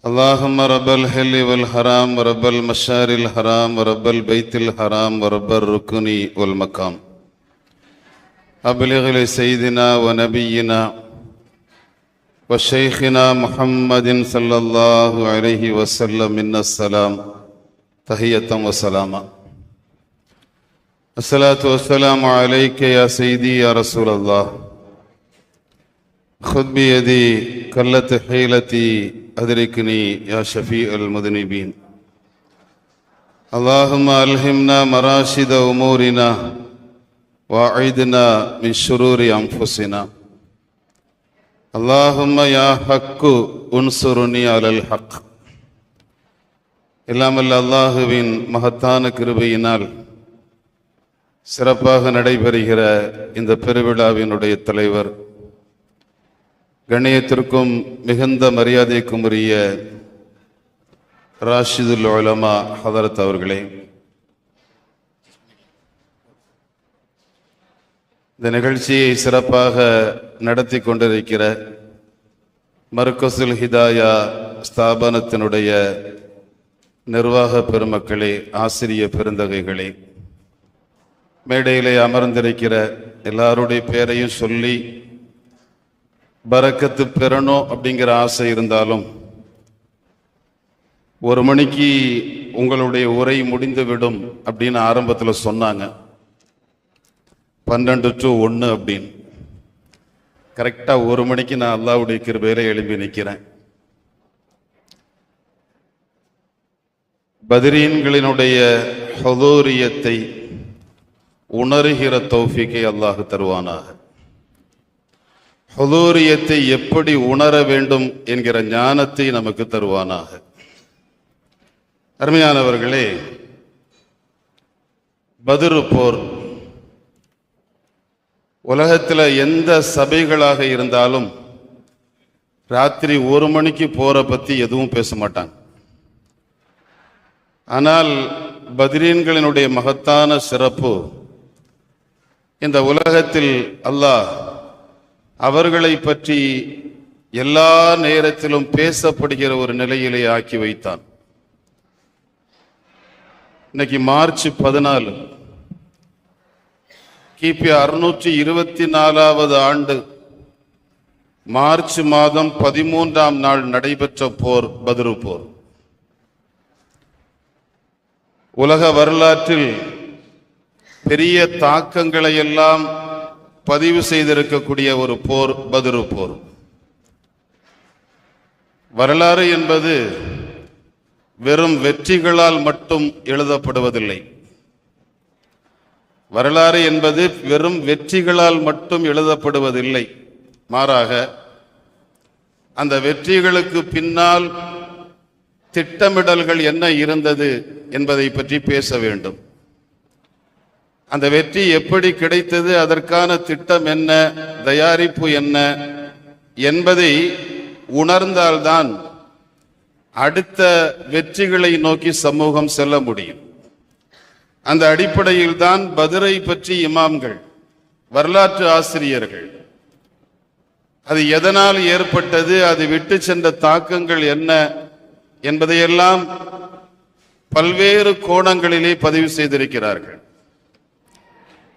اللهم رب الحل والحرام ورب المشعر الحرام ورب البيت الحرام ورب الركن والمقام أبلغ لسيدنا ونبينا وشيخنا محمد صلى الله عليه وسلم منا السلام تحية وسلاما. الصلاة والسلام عليك يا سيدي يا رسول الله. خذ بيدي قلت حيلتي أدركني يا شفيع المذنبين. اللهم ألهمنا مراشد أمورنا وأعذنا من شرور أنفسنا. اللهم يا حق انصرني على الحق. இல்லாமல் அல்லாஹுவின் மகத்தான கிருபையினால் சிறப்பாக நடைபெறுகிற இந்த பெருவிழாவினுடைய தலைவர், கண்ணியத்திற்கும் மிகுந்த மரியாதைக்கும் உரிய ராஷிதுல் உலமா ஹதரத் அவர்களே, இந்த நிகழ்ச்சியை சிறப்பாக நடத்தி கொண்டிருக்கிற மர்கஸுல் ஹிதாயா ஸ்தாபனத்தினுடைய நிர்வாக பெருமக்களே, ஆசிரிய பெருந்தகைகளே, மேடையிலே அமர்ந்திருக்கிற எல்லாருடைய பேரையும் சொல்லி பரக்கத்து பெறணும் அப்படிங்கிற ஆசை இருந்தாலும் 1 மணிக்கு உங்களுடைய உரை முடிந்துவிடும் அப்படின்னு ஆரம்பத்தில் சொன்னாங்க. 12 to 1 அப்படின்னு. கரெக்டாக 1 மணிக்கு நான் அல்லாஹ்வுடைய கிருபையில எழும்பி நிற்கிறேன். பத்ரீன்களினுடைய ஹுதூரியத்தை உணர்கிற தௌஃபீக்கை அல்லாஹ் தருவானாக. ஹுதூரியத்தை எப்படி உணர வேண்டும் என்கிற ஞானத்தை நமக்கு தருவானாக. அருமையானவர்களே, பத்ரு போர் உலகத்தில் எந்த சபைகளாக இருந்தாலும் ராத்திரி 1 மணிக்கு போரை பற்றி எதுவும் பேச மாட்டாங்க. ஆனால் பத்ரீன்களினுடைய மகத்தான சிறப்பு, இந்த உலகத்தில் அல்லாஹ் அவர்களை பற்றி எல்லா நேரத்திலும் பேசப்படுகிற ஒரு நிலையிலே ஆக்கி வைத்தான். இன்னைக்கு மார்ச் 14, கிபி 624வது ஆண்டு மார்ச் மாதம் 13ஆம் நாள் நடைபெற்ற போர் பத்ரு போர். உலக வரலாற்றில் பெரிய தாக்கங்களை எல்லாம் பதிவு செய்திருக்கக்கூடிய ஒரு போர் பத்ரு போர். வரலாறு என்பது வெறும் வெற்றிகளால் மட்டும் எழுதப்படுவதில்லை. வரலாறு என்பது வெறும் வெற்றிகளால் மட்டும் எழுதப்படுவதில்லை. மாறாக அந்த வெற்றிகளுக்கு பின்னால் திட்டமிடல்கள் என்ன இருந்தது என்பதை பற்றி பேச வேண்டும். அந்த வெற்றி எப்படி கிடைத்தது, அதற்கான திட்டம் என்ன, தயாரிப்பு என்ன என்பதை உணர்ந்தால்தான் அடுத்த வெற்றிகளை நோக்கி சமூகம் செல்ல முடியும். அந்த அடிப்படையில் தான் பத்ரை பற்றி இமாம்கள், வரலாற்று ஆசிரியர்கள், அது எதனால் ஏற்பட்டது, அது விட்டு சென்ற தாக்கங்கள் என்ன என்பதையெல்லாம் பல்வேறு கோணங்களிலே பதிவு செய்திருக்கிறார்கள்.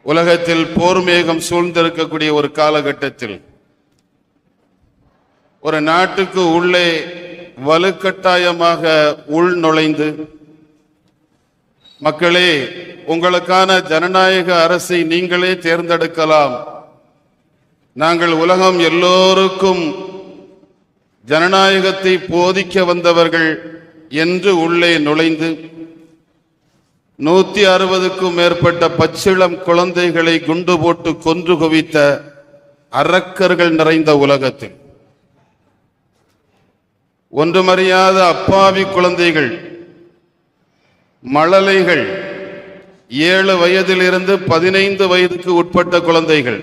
உலகத்தில் போர் மேகம் சூழ்ந்திருக்கக்கூடிய ஒரு காலகட்டத்தில் ஒரு நாட்டுக்கு உள்ளே வலுக்கட்டாயமாக உள் நுழைந்து, மக்களே உங்களுக்கான ஜனநாயக அரசை நீங்களே தேர்ந்தெடுக்கலாம், நாங்கள் உலகம் எல்லோருக்கும் ஜனநாயகத்தை போதிக்க வந்தவர்கள் என்று உள்ளே நுழைந்து 160க்கும் மேற்பட்ட பச்சிளம் குழந்தைகளை குண்டு போட்டு கொன்று குவித்த அரக்கர்கள் நிறைந்த உலகத்தில் ஒன்றுமறியாத அப்பாவி குழந்தைகள், மழலைகள், 7 வயதிலிருந்து 15 வயதுக்கு உட்பட்ட குழந்தைகள்,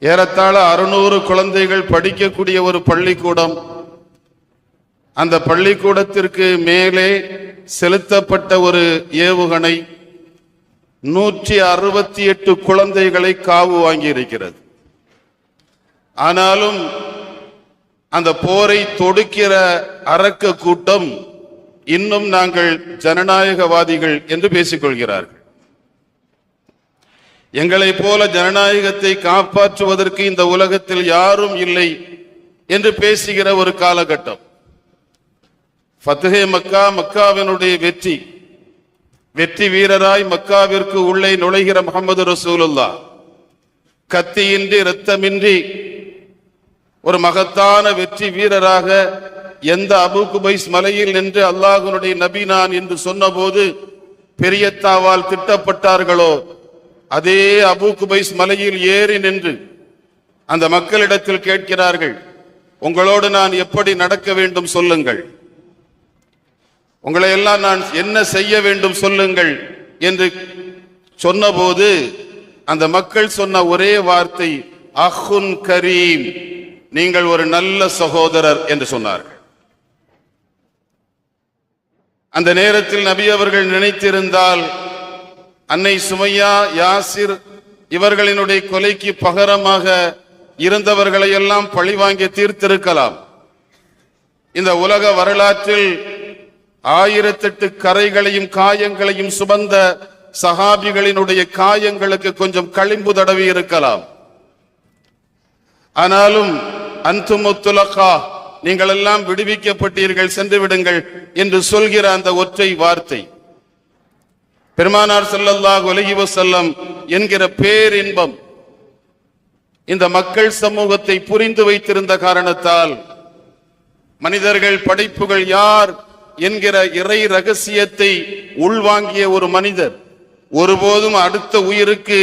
ஏறத்தாழ 600 குழந்தைகள் படிக்கக்கூடிய ஒரு பள்ளிக்கூடம், அந்த பள்ளிக்கூடத்திற்கு மேலே செலுத்தப்பட்ட ஒரு ஏவுகணை 168 குழந்தைகளை காவு வாங்கி இருக்கிறது. ஆனாலும் அந்த போரை தொடுக்கிற அரக்க கூட்டம் இன்னும் நாங்கள் ஜனநாயகவாதிகள் என்று பேசிக்கொள்கிறார்கள். எங்களை போல ஜனநாயகத்தை காப்பாற்றுவதற்கு இந்த உலகத்தில் யாரும் இல்லை என்று பேசுகிற ஒரு காலகட்டம். ஃபத்ஹே மக்கா, மக்காவினுடைய வெற்றி வீரராய் மக்காவிற்கு உள்ளே நுழைகிற முஹம்மது ரசூலுல்லாஹ் கத்தியின்றி இரத்தமின்றி ஒரு மகத்தான வெற்றி வீரராக எந்த அபு குபைஸ் மலையில் நின்று அல்லாஹ்வுடைய நபி நான் என்று சொன்னபோது பெரியத்தாவால் திட்டப்பட்டார்களோ, அதே அபு குபைஸ் மலையில் ஏறி நின்று அந்த மக்களிடத்தில் கேட்கிறார்கள், உங்களோடு நான் எப்படி நடக்க வேண்டும் சொல்லுங்கள், உங்களை எல்லாம் நான் என்ன செய்ய வேண்டும் சொல்லுங்கள் என்று சொன்னபோது அந்த மக்கள் சொன்ன ஒரே வார்த்தை அஹ்உன் கரீம், நீங்கள் ஒரு நல்ல சகோதரர் என்று சொன்னார்கள். அந்த நேரத்தில் நபி அவர்கள் நினைத்திருந்தால் அன்னை சுமையா, யாசிர் இவர்களினுடைய கொலைக்கு பகரமாக இருந்தவர்களை எல்லாம் பழிவாங்கி தீர்த்திருக்கலாம். இந்த உலக வரலாற்றில் 1008 கரைகளையும் காயங்களையும் சுமந்த சஹாபிகளினுடைய காயங்களுக்கு கொஞ்சம் களிம்பு தடவி இருக்கலாம். ஆனாலும் அன்துமுத்துலகா, நீங்கள் எல்லாம் விடுவிக்கப்பட்டீர்கள், சென்று விடுங்கள் என்று சொல்கிற அந்த ஒற்றை வார்த்தை பெருமானார் ஸல்லல்லாஹு அலைஹி வஸல்லம் என்கிற பேரின்பம் இந்த மக்கள் சமூகத்தை புரிந்து வைத்திருந்த காரணத்தால் மனிதர்கள் படைப்புகள் யார் என்கிற இறை ரகசியத்தை உள்வாங்கிய ஒரு மனிதர் ஒருபோதும் அடுத்த உயிருக்கு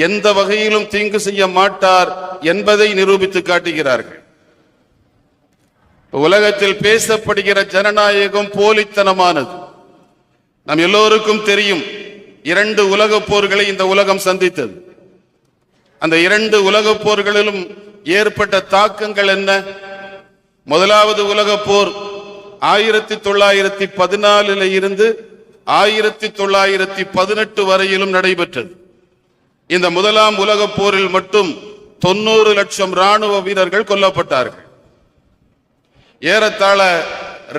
எந்த வகையிலும் தீங்கு செய்ய மாட்டார் என்பதை நிரூபித்து காட்டுகிறார்கள். உலகத்தில் பேசப்படுகிற ஜனநாயகம் போலித்தனமானது. நம் எல்லோருக்கும் தெரியும், 2 உலகப் போர்களை இந்த உலகம் சந்தித்தது. அந்த 2 உலகப் போர்களிலும் ஏற்பட்ட தாக்கங்கள் என்ன? முதலாவது உலகப் போர் 1914 இருந்து 1918 வரையிலும் நடைபெற்றது. இந்த முதலாம் உலகப் போரில் மட்டும் 90 லட்சம் ராணுவ வீரர்கள் கொல்லப்பட்டார்கள். ஏறத்தாழ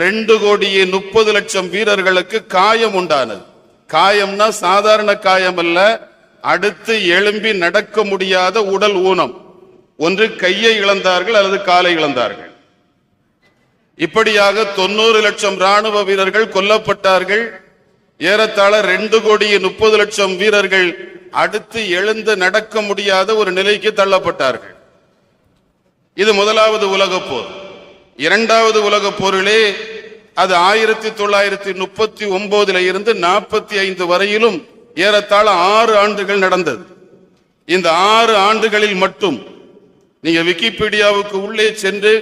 2,30,00,000 வீரர்களுக்கு காயம் உண்டானது. காயம்னா சாதாரண காயம் அல்ல, அடுத்து எழும்பி நடக்க முடியாத உடல் ஊனம். ஒன்று கையை இழந்தார்கள் அல்லது காலை இழந்தார்கள். இப்படியாக 90 லட்சம் ராணுவ வீரர்கள் கொல்லப்பட்டார்கள். ஏறத்தாழ 2,30,00,000 வீரர்கள் அடுத்து எழுந்து நடக்க முடியாத ஒரு நிலைக்கு தள்ளப்பட்டார்கள். இது முதலாவது உலகப் போர். இரண்டாவது உலகப் போரிலே அது 1939 இருந்து 45 வரையிலும் ஏறத்தாழ 6 ஆண்டுகள் நடந்தது. இந்த 6 ஆண்டுகளில் மட்டும் நீங்க விக்கிபீடியாவுக்கு உள்ளே சென்று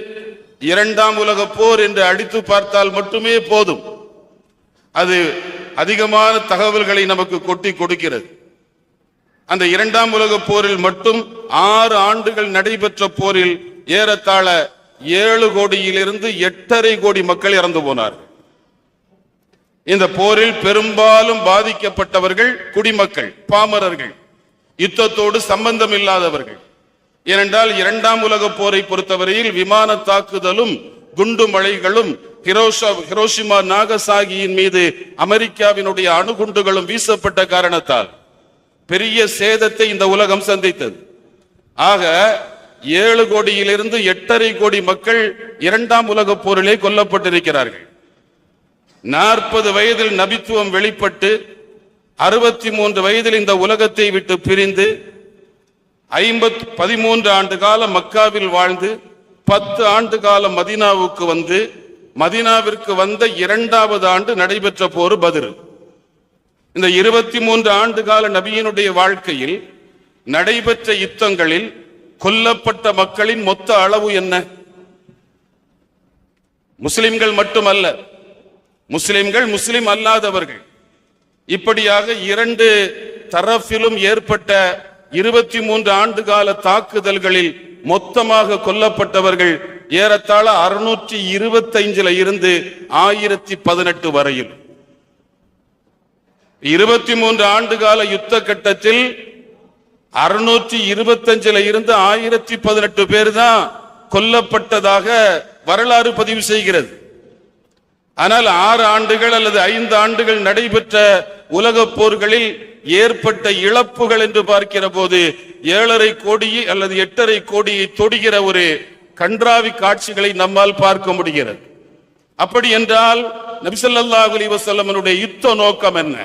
2ஆம் உலகப் போர் என்று அடித்து பார்த்தால் மட்டுமே போதும். அது அதிகமான தகவல்களை நமக்கு கொட்டி கொடுக்கிறது. அந்த 2ஆம் உலகப் போரில் மட்டும் 6 ஆண்டுகள் நடைபெற்ற போரில் ஏறத்தாழ 7 கோடியிலிருந்து 8.5 கோடி மக்கள் இறந்து போனார்கள். இந்த போரில் பெரும்பாலும் பாதிக்கப்பட்டவர்கள் குடிமக்கள், பாமரர்கள், யுத்தத்தோடு சம்பந்தம் இல்லாதவர்கள். ஏனென்றால் 2ஆம் உலகப் போரை பொறுத்தவரையில் விமான தாக்குதலும் குண்டு மழைகளும் ஹிரோஷிமா நாகசாகியின் மீது அமெரிக்காவினுடைய அணுகுண்டுகளும் வீசப்பட்ட காரணத்தால் பெரிய சேதத்தை இந்த உலகம் சந்தித்தது. ஆக 7 கோடியிலிருந்து 8.5 கோடி மக்கள் 2ஆம் உலகப் போரிலே கொல்லப்பட்டிருக்கிறார்கள். 40 வயதில் நபித்துவம் வெளிப்பட்டு 63 வயதில் இந்த உலகத்தை விட்டு பிரிந்து 13 ஆண்டு காலம் மக்காவில் வாழ்ந்து 10 ஆண்டு காலம் மதீனாவுக்கு வந்து மதீனாவிற்கு வந்த 2வது ஆண்டு நடைபெற்ற போர் பத்ர். இந்த 23 ஆண்டு கால நபியினுடைய வாழ்க்கையில் நடைபெற்ற யுத்தங்களில் கொல்லப்பட்ட மக்களின் மொத்த அளவு என்ன? முஸ்லிம்கள் மட்டுமல்ல, முஸ்லிம்கள், முஸ்லிம் அல்லாதவர்கள், இப்படியாக 2 தரப்பிலும் ஏற்பட்ட 23 ஆண்டு கால தாக்குதல்களில் மொத்தமாக கொல்லப்பட்டவர்கள் ஏறத்தாழ 625 இருந்து 1018 வரையில். 23 ஆண்டு கால யுத்த கட்டத்தில் 625 இருந்து 1018 பேர் தான் கொல்லப்பட்டதாக வரலாறு பதிவு செய்கிறது. ஆனால் 6 ஆண்டுகள் அல்லது 5 ஆண்டுகள் நடைபெற்ற உலக போர்களில் ஏற்பட்ட இழப்புகள் என்று பார்க்கிற போது 7.5 கோடி அல்லது 8.5 கோடியை தொடுகிற ஒரு கன்றாவி காட்சிகளை நம்மால் பார்க்க முடிகிறது. அப்படி என்றால் நபி ஸல்லல்லாஹு அலைஹி வஸல்லமனுடைய யுத்த நோக்கம் என்ன?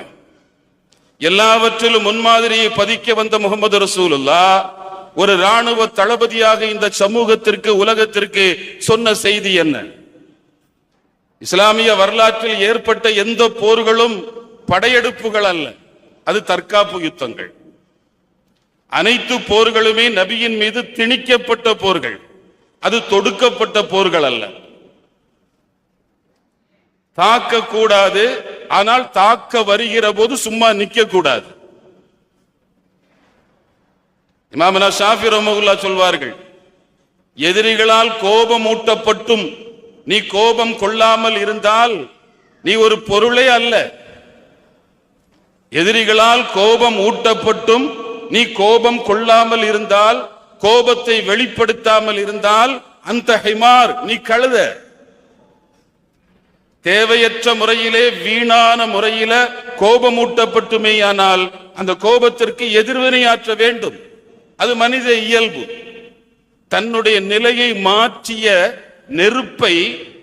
எல்லாவற்றிலும் முன்மாதிரியை பதிக்க வந்த முகமது ரசூலுல்லாஹ் ஒரு ராணுவ தளபதியாக இந்த சமூகத்திற்கு உலகத்திற்கு சொன்ன செய்தி என்ன? இஸ்லாமிய வரலாற்றில் ஏற்பட்ட எந்த போர்களும் படையெடுப்புகள் அல்ல, அது தற்காப்பு யுத்தங்கள். அனைத்து போர்களுமே நபியின் மீது திணிக்கப்பட்ட போர்கள், அது தொடுக்கப்பட்ட போர்கள் அல்ல. தாக்க கூடாது, ஆனால் தாக்க வருகிற போது சும்மா நிக்க கூடாது. இமாமனா ஷாஃபி ரஹ்மத்துல்லாஹி சொல்வார்கள், எதிரிகளால் கோபம் ஊட்டப்பட்டும் நீ கோபம் கொள்ளாமல் இருந்தால் நீ ஒரு பொருளே அல்ல. எதிரிகளால் கோபம் ஊட்டப்பட்டும் நீ கோபம் கொள்ளாமல் இருந்தால், கோபத்தை வெளிப்படுத்தாமல் இருந்தால் அந்த ஹிமார், நீ கழுத. தேவையற்ற முறையிலே வீணான முறையில கோபமூட்டப்பட்டுமேயானால் அந்த கோபத்திற்கு எதிர்வினையாற்ற வேண்டும். அது மனித இயல்பு. தன்னுடைய நிலையை மாற்றிய நெருப்பை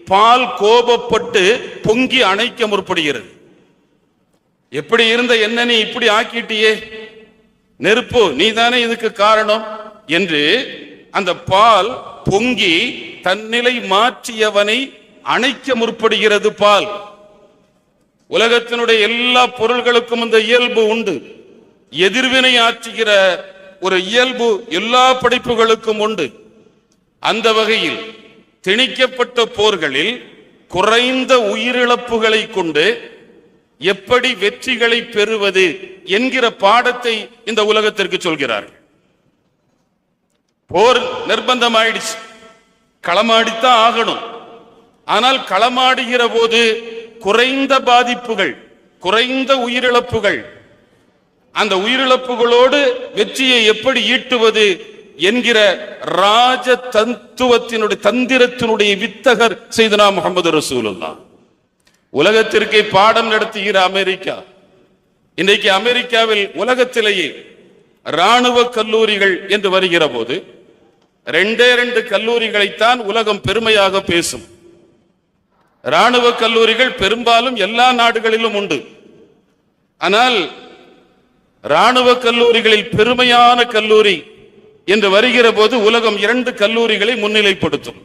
பால் கோபப்பட்டு பொங்கி அணைக்க முற்படுகிறது. எப்படி இருந்த என்ன நீ இப்படி ஆக்கிட்டியே, நெருப்பு நீதானே இதுக்கு காரணம் என்று அந்த பால் பொங்கி தன்னிலை மாற்றியவனை அணைக்க முற்படுகிறது பால். உலகத்தினுடைய எல்லா பொருள்களுக்கும் இந்த இயல்பு உண்டு. எதிர்வினை ஆற்றுகிற ஒரு இயல்பு எல்லா படைப்புகளுக்கும் உண்டு. அந்த வகையில் திணிக்கப்பட்ட போர்களில் குறைந்த உயிரிழப்புகளை கொண்டு எப்படி வெற்றிகளை பெறுவது என்கிற பாடத்தை இந்த உலகத்திற்கு சொல்கிறார்கள். போர் நிர்பந்தமாயிடுச்சு, களமாடித்தான் ஆகணும். ஆனால் களமாடுகிற போது குறைந்த பாதிப்புகள், குறைந்த உயிரிழப்புகள், அந்த உயிரிழப்புகளோடு வெற்றியை எப்படி ஈட்டுவது என்கிற ராஜ தத்துவத்தினுடைய தந்திரத்தினுடைய வித்தகர் சையதுனா முஹம்மது ரசூலுல்லாஹ். உலகத்திற்கே பாடம் நடத்துகிற அமெரிக்கா, இன்றைக்கு அமெரிக்காவில் உலகத்திலேயே ராணுவ கல்லூரிகள் என்று வருகிற போது 2 கல்லூரிகளைத்தான் உலகம் பெருமையாக பேசும். ராணுவ கல்லூரிகள் பெரும்பாலும் எல்லா நாடுகளிலும் உண்டு. ஆனால் ராணுவ கல்லூரிகளில் பெருமையான கல்லூரி என்று வருகிற போது உலகம் 2 கல்லூரிகளை முன்னிலைப்படுத்தும்.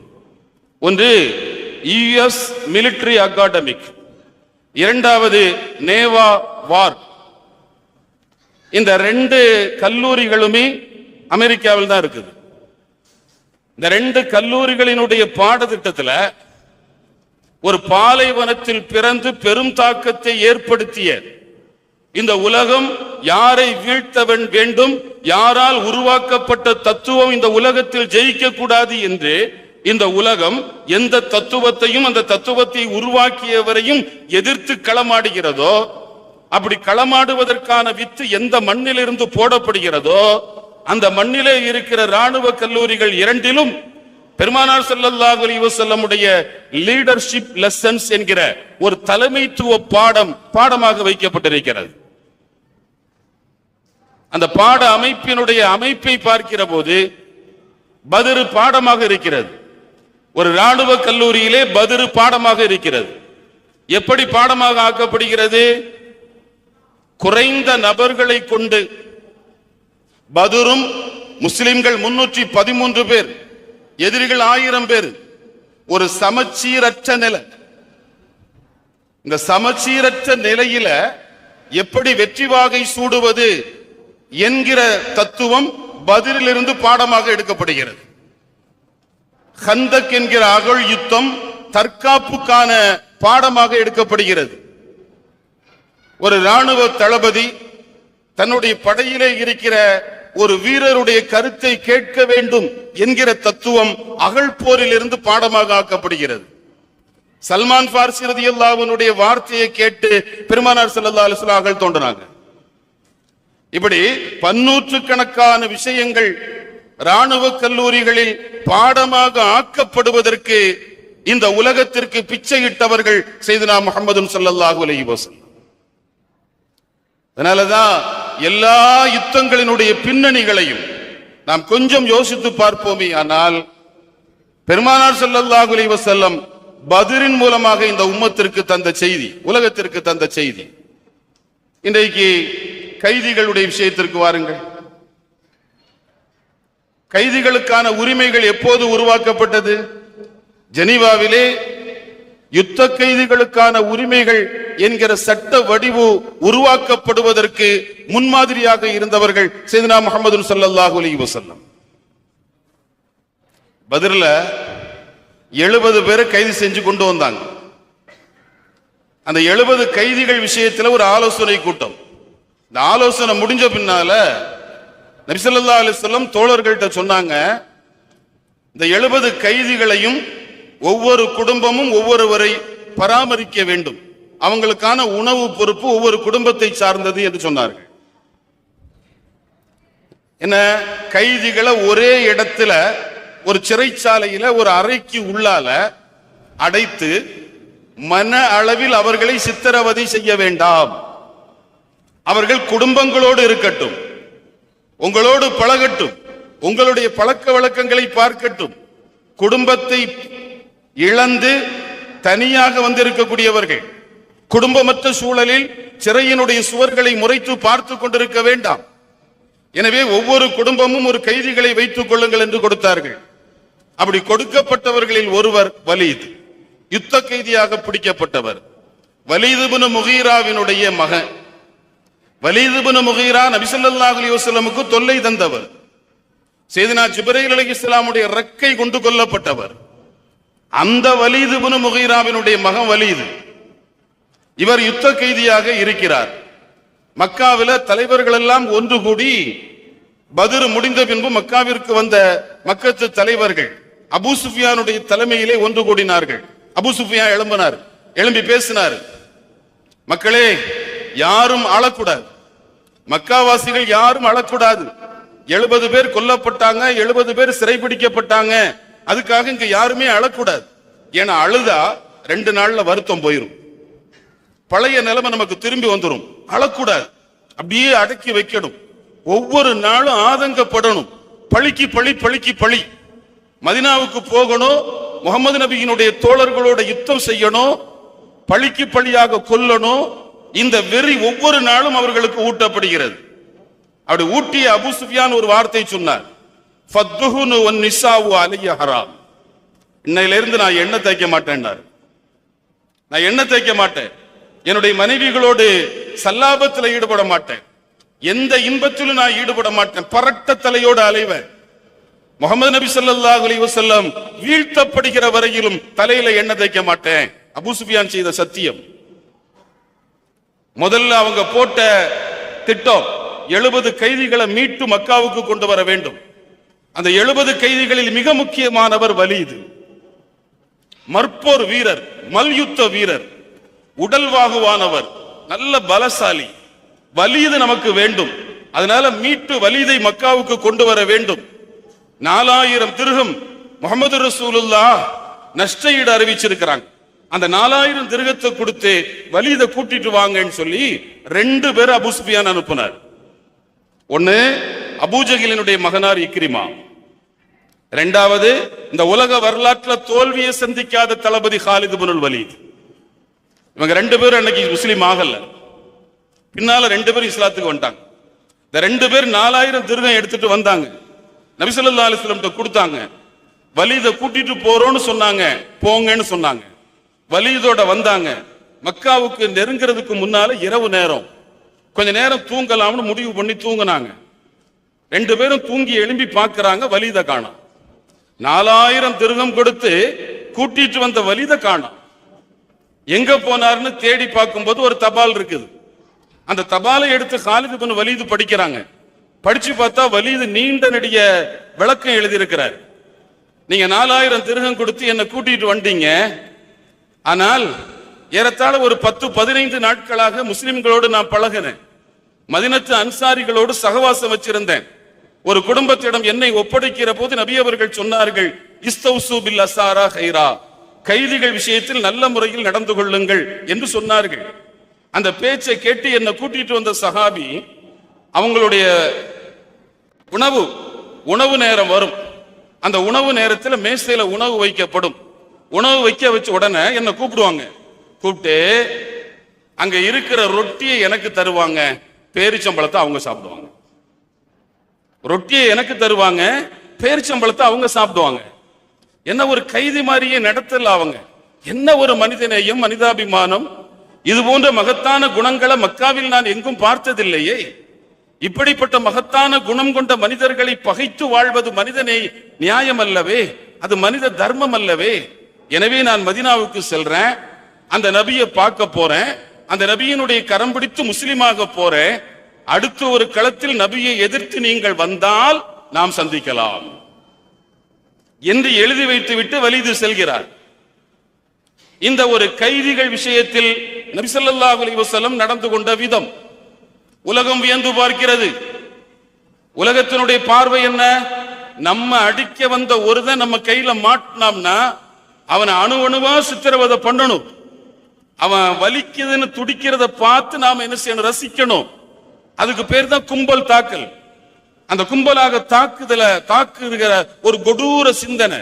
ஒன்று யுஎஸ் மிலிட்டரி அகாடமிக், இரண்டாவது நேவா வார். இந்த 2 கல்லூரிகளுமே அமெரிக்காவில் தான் இருக்குது. இந்த 2 கல்லூரிகளினுடைய பாடத்திட்டத்தில் ஒரு பாலைவனத்தில் பிறந்து பெரும் தாக்கத்தை ஏற்படுத்திய இந்த உலகம் யாரை வீழ்த்த வேண்டும், யாரால் உருவாக்கப்பட்ட தத்துவம் இந்த உலகத்தில் ஜெயிக்க கூடாது என்று இந்த உலகம் எந்த தத்துவத்தையும் அந்த தத்துவத்தை உருவாக்கியவரையும் எதிர்த்து களமாடுகிறதோ, அப்படி களமாடுவதற்கான வித்து எந்த மண்ணிலிருந்து போடப்படுகிறதோ அந்த மண்ணிலே இருக்கிற ராணுவ கல்லூரிகள் 2லும் பெருமானார் ஸல்லல்லாஹு அலைஹி வஸல்லமுடைய லீடர்ஷிப் லெசன்ஸ் என்கிற ஒரு தலைமைத்துவ பாடமாக வைக்கப்பட்டிருக்கிறது. அந்த பாட அமைப்பினுடைய அமைப்பை பார்க்கிற போது பத்ர் பாடமாக இருக்கிறது. ஒரு ராணுவ கல்லூரியிலே பத்ர் பாடமாக இருக்கிறது. எப்படி பாடமாக ஆக்கப்படுகிறது? குறைந்த நபர்களை கொண்டு பத்ரும் முஸ்லிம்கள் 313 பேர், எதிரிகள் 1000 பேர், ஒரு சமச்சீரற்ற நிலை. இந்த சமச்சீரற்ற நிலையில எப்படி வெற்றி வாகை சூடுவது என்கிற தத்துவம் பத்ரிலிருந்து பாடமாக எடுக்கப்படுகிறது. கந்தக் என்கிற அகழ் யுத்தம் தற்காப்புக்கான பாடமாக எடுக்கப்படுகிறது. ஒரு ராணுவ தளபதி தன்னுடைய படையிலே இருக்கிற ஒரு வீரருடைய கருத்தை கேட்க வேண்டும் என்கிற தத்துவம் அகழ் போரில் இருந்து பாடமாக ஆக்கப்படுகிறது. சல்மான் பார்சி ரலியல்லாஹு அன்ஹுடைய வார்த்தையை கேட்டு பெருமானார் ஸல்லல்லாஹு அலைஹி வஸல்லம் அகழ் தோன்றினாங்க. இப்படி 100கணக்கான விஷயங்கள் ராணுவ கல்லூரிகளில் பாடமாக ஆக்கப்படுவதற்கு இந்த உலகத்திற்கு பிச்சையிட்டவர்கள் செய்தனா முஹம்மது ஸல்லல்லாஹு அலைஹி வஸல்லம். அதனாலதான் எல்லா யுத்தங்களினுடைய பின்னணிகளையும் நாம் கொஞ்சம் யோசித்து பார்ப்போமே. ஆனால் பெருமானார் ஸல்லல்லாஹு அலைஹி வஸல்லம் பத்ரின் மூலமாக இந்த உம்மத்திற்கு தந்த செய்தி, உலகத்திற்கு தந்த செய்தி. இன்றைக்கு கைதிகளுடைய விஷயத்திற்கு வாருங்கள். கைதிகளுக்கான உரிமைகள் எப்போது உருவாக்கப்பட்டது? ஜெனீவாவிலே யுத்த கைதிகளுக்கான உரிமைகள் என்கிற சட்ட வடிவு உருவாக்கப்படுவதற்கு முன்மாதிரியாக இருந்தவர்கள் சையதுனா முஹம்மது ஸல்லல்லாஹு அலைஹி வஸல்லம். பத்ர்ல 70 பேரை கைது செஞ்சு கொண்டு வந்தாங்க. அந்த 70 கைதிகள் விஷயத்தில் ஒரு ஆலோசனை கூட்டம். இந்த ஆலோசனை முடிஞ்ச பின்னால நபி ஸல்லல்லாஹு அலைஹி வஸல்லம் தோழர்கள்ட்ட சொன்னாங்க, இந்த 70 கைதிகளையும் ஒவ்வொரு குடும்பமும் ஒவ்வொருவரை பராமரிக்க வேண்டும், அவங்களுக்கான உணவு பொறுப்பு ஒவ்வொரு குடும்பத்தை சார்ந்தது என்று சொன்னார்கள். என்ன, கைதிகளை ஒரே இடத்துல ஒரு சிறைச்சாலையில ஒரு அறைக்கு உள்ளால அடைத்து மன அளவில் அவர்களை சித்திரவதை செய்ய வேண்டாம். அவர்கள் குடும்பங்களோடு இருக்கட்டும், உங்களோடு பழகட்டும், உங்களுடைய பழக்க வழக்கங்களை பார்க்கட்டும். குடும்பத்தை இழந்து தனியாக வந்திருக்கக்கூடியவர்கள் குடும்பமற்ற சூழலில் சிறையினுடைய சுவர்களை முறைத்து பார்த்து கொண்டிருக்க வேண்டாம். எனவே ஒவ்வொரு குடும்பமும் ஒரு கைதிகளை வைத்துக் கொள்ளுங்கள் என்று கொடுத்தார்கள். அப்படி கொடுக்கப்பட்டவர்களில் ஒருவர் வலீத், யுத்த கைதியாக பிடிக்கப்பட்டவர். வலீத் இப்னு முகீராவினுடைய மகன். வலீத் இப்னு முகீரா நபி ஸல்லல்லாஹு அலைஹி வஸல்லமுக்கு தொல்லை தந்தவர். சையதுனா ஜிப்ரீல் அலைஹிஸ்ஸலாமுடைய ரெக்கை கொண்டு கொல்லப்பட்டவர். அந்த வலீத் இப்னு முகீராவினுடைய மகன் வலீத், இவர் யுத்த கைதியாக இருக்கிறார். மக்காவில தலைவர்கள் எல்லாம் ஒன்று கூடி பத்ர் முடிந்த பின்பு மக்காவிற்கு வந்த மக்கத்து தலைவர்கள் அபூ சுஃபியானுடைய தலைமையிலே ஒன்று கூடினார்கள். அபூ சுஃபியான் எழும்பி பேசினார், மக்களே யாரும் அழக்கூடாது, மக்காவாசிகள் யாரும் அழக்கூடாது. 70 பேர் கொல்லப்பட்டாங்க, 70 பேர் சிறைபிடிக்கப்பட்டாங்க, அதுக்காக இங்க யாருமே அழக்கூடாது. ஏன்னா அழுதா 2 நாள்ல வருத்தம் போயிரும், பழைய நிலைமை நமக்கு திரும்பி வந்துடும். அழக்கூடாது, அப்படியே அடக்கி வைக்கணும். ஒவ்வொரு நாளும் ஆதங்கப்படணும், பழிக்கு பழி பழிக்கு பழி. மதினாவுக்கு போகணும், முகமது நபியினுடைய தோழர்களோட யுத்தம் செய்யணும், பழிக்கு பழியாக கொல்லணும். இந்த வெறி ஒவ்வொரு நாளும் அவர்களுக்கு ஊட்டப்படுகிறது. அப்படி ஊட்டிய அபூ சுஃபியான் ஒரு வார்த்தை சொன்னார், ஃபத்துஹுனு வன் நிசாவு அலைய ஹராம். இன்னையிலிருந்து நான் எண்ணெய் தேய்க்க மாட்டேன்னார். நான் எண்ணெய் தேய்க்க மாட்டேன், என்னுடைய மனைவிகளோடு சல்லாபத்தில் ஈடுபட மாட்டேன், எந்த இன்பத்திலும் நான் ஈடுபட மாட்டேன், பரட்ட தலையோடு அலைவேன். முகமது நபி ஸல்லல்லாஹு அலைஹி வஸல்லம் வீழ்த்தப்படுகிற வரையிலும் தலையில எண்ணெய் தேய்க்க மாட்டேன். அபூ சுஃபியான் செய்த சத்தியம். முதல்ல அவங்க போட்ட திட்டம் 70 கைதிகளை மீட்டு மக்காவுக்கு கொண்டு வர வேண்டும். அந்த 70 கைதிகளில் மிக முக்கியமானவர் வலீத், மற்போர் வீரர், மல்யுத்த வீரர், உடல்வாகுவானவர், நல்ல பலசாலி. வலீது நமக்கு வேண்டும், அதனால மீட்டு வலீதை மக்காவுக்கு கொண்டு வர வேண்டும். 4000 திர்ஹம் முஹம்மது ரசூலுல்லாஹ் நஷ்டஈடு அறிவிச்சிருக்கிறாங்க. அந்த 4000 திர்ஹத்தை கொடுத்து வலீதை கூட்டிட்டு வாங்கன்னு சொல்லி 2 பேர் அபூ சுஃபியான் அனுப்பினார். ஒன்னு அபூஜஹிலினுடைய மகனார் இக்ரிமா, இரண்டாவது இந்த உலக வரலாற்றில் தோல்வியை சந்திக்காத தளபதி காலித் இப்னுல் வலீத். இவங்க 2 பேரும் அன்னைக்கு முஸ்லீம் ஆகல, பின்னால 2 பேரும் இஸ்லாத்துக்கு வந்துட்டாங்க. இந்த 2 பேர் 4000 திர்ஹம் எடுத்துட்டு வந்தாங்க, நபி ஸல்லல்லாஹு அலைஹி வஸல்லம் கொடுத்தாங்க. வலீதை கூட்டிட்டு போறோம்னு சொன்னாங்க, போங்கன்னு சொன்னாங்க. வலீதோட வந்தாங்க. மக்காவுக்கு நெருங்கிறதுக்கு முன்னால இரவு நேரம், கொஞ்ச நேரம் தூங்கலாம்னு முடிவு பண்ணி தூங்கினாங்க. 2 பேரும் தூங்கி எழும்பி பார்க்கறாங்க, வலீதை காணோம். 4000 திர்ஹம் கொடுத்து கூட்டிட்டு வந்த வலீதை காணோம். எங்க போனார்னு தேடி பார்க்கும்போது ஒரு தபால் இருக்குது. அந்த தபாலை எடுத்து காலித் இப்னு வலீத் படிக்கிறாங்க. படிச்சு பார்த்தா வலீது நீண்ட நெடிய விளக்கம் எழுதியிருக்கிறார். நீங்க 4000 திர்ஹம் கொடுத்து என்ன கூட்டிட்டு வந்தீங்க, ஆனால் ஏறத்தாழ ஒரு 10-15 நாட்களாக முஸ்லிம்களோடு நான் பழகினேன், மதீனத்து அன்சாரிகளோடு சகவாசம் வச்சிருந்தேன். ஒரு குடும்பத்திடம் என்னை ஒப்படைக்கிற போது நபி அவர்கள் சொன்னார்கள், இஸ்தௌசு பில் அஸாரா கைரா, கைதிகள் விஷயத்தில் நல்ல முறையில் நடந்து கொள்ளுங்கள் என்று சொன்னார்கள். அந்த பேச்சை கேட்டு என்னை கூட்டிட்டு வந்த சஹாபி, அவங்களுடைய உணவு நேரம் வரும். அந்த உணவு நேரத்தில் மேசையில உணவு வைக்கப்படும். உணவு வைக்க வச்ச உடனே என்னை கூப்பிடுவாங்க. கூப்பிட்டு அங்க இருக்கிற ரொட்டியை எனக்கு தருவாங்க, பேரிச்சம்பழத்தை அவங்க சாப்பிடுவாங்க. ரொட்டியை எனக்கு தருவாங்க, பேரிச்சம்பழத்தை அவங்க சாப்பிடுவாங்க. என்ன ஒரு கைதி மாதிரியே நடத்தல அவங்க. என்ன ஒரு மனிதநேயம், மனிதாபிமானம்! இது போன்ற மகத்தான குணங்களை மக்காவில் நான் எங்கும் பார்த்ததில்லையே. இப்படிப்பட்ட மகத்தான குணம் கொண்ட மனிதர்களை பகைத்து வாழ்வது மனிதனே நியாயம் அல்லவே, அது மனித தர்மம் அல்லவே. எனவே நான் மதீனாவுக்கு செல்றேன், அந்த நபியை பார்க்க போறேன், அந்த நபியினுடைய கரம் பிடித்து முஸ்லிமாக போறேன். அடுத்த ஒரு களத்தில் நபியை எதிர்த்து நீங்கள் வந்தால் நாம் சந்திக்கலாம் என்று எழுதி வைத்துவிட்டு வலிது செல்கிறார். இந்த ஒரு கைதிகள் விஷயத்தில் நபி ஸல்லல்லாஹு அலைஹி வஸல்லம் நடந்து கொண்ட விதம் உலகம் வியந்து பார்க்கிறது. உலகத்தினுடைய பார்வை என்ன? நம்ம அடிக்க வந்த ஒருதன் நம்ம கையில மாட்டினோம்னா அவனை அணுவணுவா சித்திரவதை பண்ணணும். அவன் வலிக்குதுன்னு துடிக்கிறத பார்த்து நாம என்ன செய்யணும்? ரசிக்கணும். அதுக்கு பேர் தான் கும்பல் தாக்கல். அந்த கும்பலாக தாக்குகிற ஒரு கொடூர சிந்தனை,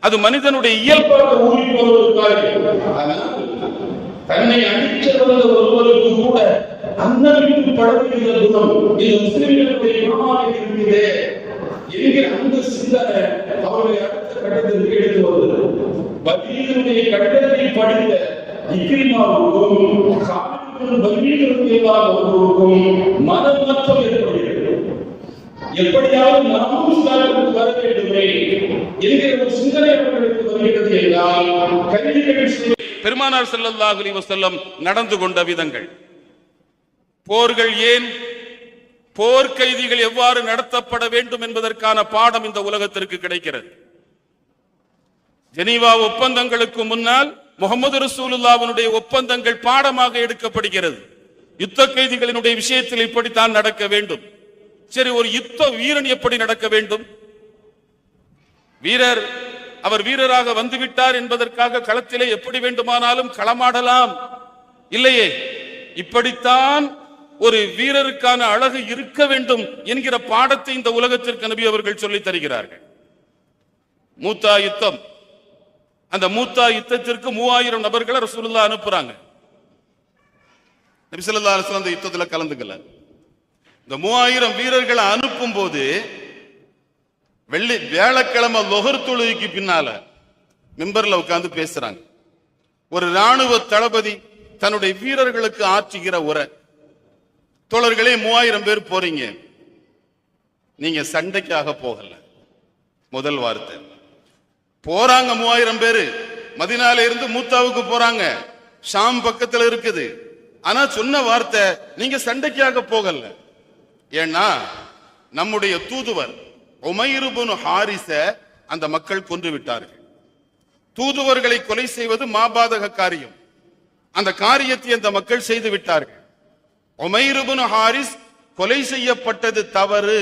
அது மனிதனுடைய இயல்பாக தன்னை அழிக்க வந்த ஒருவருக்கு கூட அன்னவிட்டு பழகுகிற குணம் இது முஸ்லிம்களுடைய குணமாக இருக்கிறதே என்கிற அந்த சிந்தனை அவருடைய அடுத்த கட்டத்திற்கு எடுத்து வந்தது. பகீருடைய கட்டத்தை படித்த இக்ரிமாவுக்கும் மனமாற்றம் ஏற்படுகிறது. எப்படியாவது நாமும் இஸ்லாமுக்கு வர வேண்டுமே என்கிற ஒரு சிந்தனை அவர்களுக்கு வருகிறது என்றால் பெருமானார் ஸல்லல்லாஹு அலைஹி வஸல்லம் நடந்து கொண்ட விதங்கள், போர்கள் ஏன், போர் கைதிகள் எவ்வாறு நடத்தப்பட வேண்டும் என்பதற்கான பாடம் இந்த உலகத்திற்கு கிடைக்கிறது. ஜெனீவா ஒப்பந்தங்களுக்கு முன்னால் முஹம்மது ரசூலுல்லாஹ்வுடைய ஒப்பந்தங்கள் பாடமாக எடுக்கப்படுகிறது. யுத்த கைதிகளினுடைய விஷயத்தில் இப்படித்தான் நடக்க வேண்டும். சரி, ஒரு யுத்த வீரன் எப்படி நடக்க வேண்டும்? அவர் வீரராக வந்துவிட்டார் என்பதற்காக களத்திலே எப்படி வேண்டுமானாலும் களமாடலாம் இல்லையே. இப்படித்தான் ஒரு வீரருக்கான அழகு இருக்க வேண்டும் என்கிற பாடத்தை இந்த உலகத்திற்கு நபி அவர்கள் சொல்லித் தருகிறார்கள். மூத்தா யுத்தம், அந்த மூத்தா யுத்தத்திற்கு 3000 நபர்களை ரசூலுல்லாஹ் அனுப்புறாங்க. நபி ஸல்லல்லாஹு அலைஹி வஸல்லம் அந்த யுத்தத்துல கலந்துக்கல. இந்த 3000 வீரர்களை அனுப்பும் போது வியாழக்கிழமை லொஹர் தொழுகைக்கு பின்னால மிம்பர்ல உட்கார்ந்து பேசுறாங்க. ஒரு ராணுவ தளபதி தன்னுடைய வீரர்களுக்கு ஆற்றுகிற உரை, தோழர்களே 3000 பேர் போறீங்க, நீங்க சண்டைக்காக போகல. முதல் வார்த்தை போறாங்க 3000 பேரு, மதீனால இருந்து மூத்தாவுக்கு போறாங்க, ஷாம் பக்கத்துல இருக்குது. ஆனா சொன்ன வார்த்தை நீங்க சண்டைக்காக போகல. ஏன்னா நம்முடைய தூதுவர் உமைர் இப்னு ஹாரிஸ அந்த மக்கள் கொன்று விட்டார்கள். தூதுவர்களை கொலை செய்வது மாபாதக காரியம். அந்த காரியத்தை அந்த மக்கள் செய்து விட்டார்கள். உமைர் இப்னு ஹாரிஸ் கொலை செய்யப்பட்டது தவறு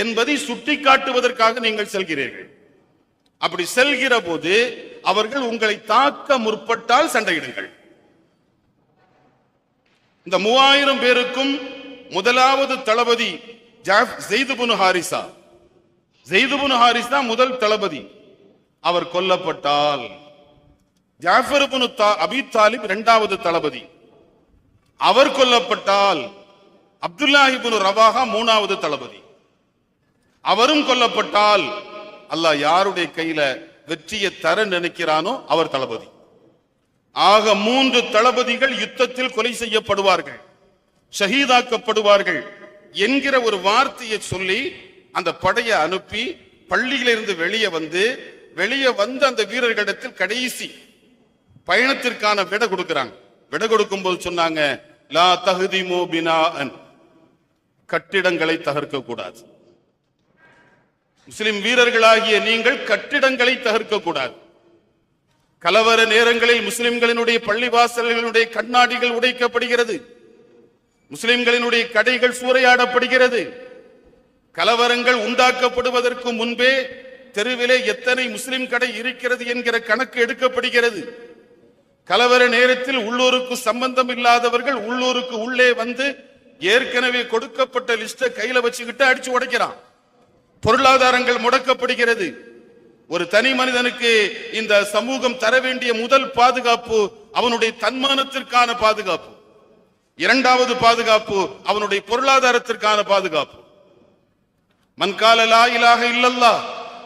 என்பதை சுட்டிக்காட்டுவதற்காக நீங்கள் செல்கிறீர்கள். அப்படி செல்கிற போது அவர்கள் உங்களை தாக்க முற்பட்டால் சண்டையிடுங்கள். இந்த 3000 பேருக்கும் முதலாவது தளபதி ஸைத் இப்னு ஹாரிஸா. ஸைத் இப்னு ஹாரிஸ் தான் முதல் தளபதி. அவர் கொல்லப்பட்டால் ஜாஃபர் இப்னு அபீ தாலிப் இரண்டாவது தளபதி. அவர் கொல்லப்பட்டால் அப்துல்லாஹ் இப்னு ரவாஹா மூணாவது தளபதி. அவரும் கொல்லப்பட்டால் அல்லாஹ் யாருடைய கையில வெற்றியை தர நினைக்கிறானோ அவர் தளபதி. ஆக 3 தளபதிகள் யுத்தத்தில் கொலை செய்யப்படுவார்கள், ஷஹீதாக்கப்படுவார்கள் என்கிற ஒரு வார்த்தையை சொல்லி அந்த படையை அனுப்பி பள்ளியிலிருந்து வெளியே வந்து அந்த வீரர்களிடத்தில் கடைசி பயணத்திற்கான விட கொடுக்கிறாங்க. விட கொடுக்கும் போது சொன்னாங்க, லா தஹ்திமு பினாஅன், கட்டிடங்களை தகர்க்க கூடாது. முஸ்லிம் வீரர்களாகிய நீங்கள் கட்டிடங்களை தகர்க்க கூடாது. கலவர நேரங்களில் முஸ்லிம்களினுடைய பள்ளிவாசல்களினுடைய கண்ணாடிகள் உடைக்கப்படுகிறது, முஸ்லிம்களினுடைய கடைகள் சூறையாடப்படுகிறது, கலவரங்கள் உண்டாக்கப்படுவதற்கு முன்பே தெருவிலே எத்தனை முஸ்லிம் கடை இருக்கிறது என்கிற கணக்கு எடுக்கப்படுகிறது. கலவர நேரத்தில் உள்ளூருக்கு சம்பந்தம் இல்லாதவர்கள் உள்ளூருக்கு உள்ளே வந்து ஏற்கனவே கொடுக்கப்பட்ட லிஸ்ட கையில வச்சுக்கிட்டு அடிச்சு உடைக்கிறான். பொருளாதாரங்கள் முடக்கப்படுகிறது. ஒரு தனி மனிதனுக்கு இந்த சமூகம் தர வேண்டிய முதல் பாதுகாப்பு அவனுடைய தன்மானத்திற்கான பாதுகாப்பு. இரண்டாவது பாதுகாப்பு அவனுடைய பொருளாதாரத்திற்கான பாதுகாப்பு. மன்கால லா இலாஹ இல்லல்லாஹ்,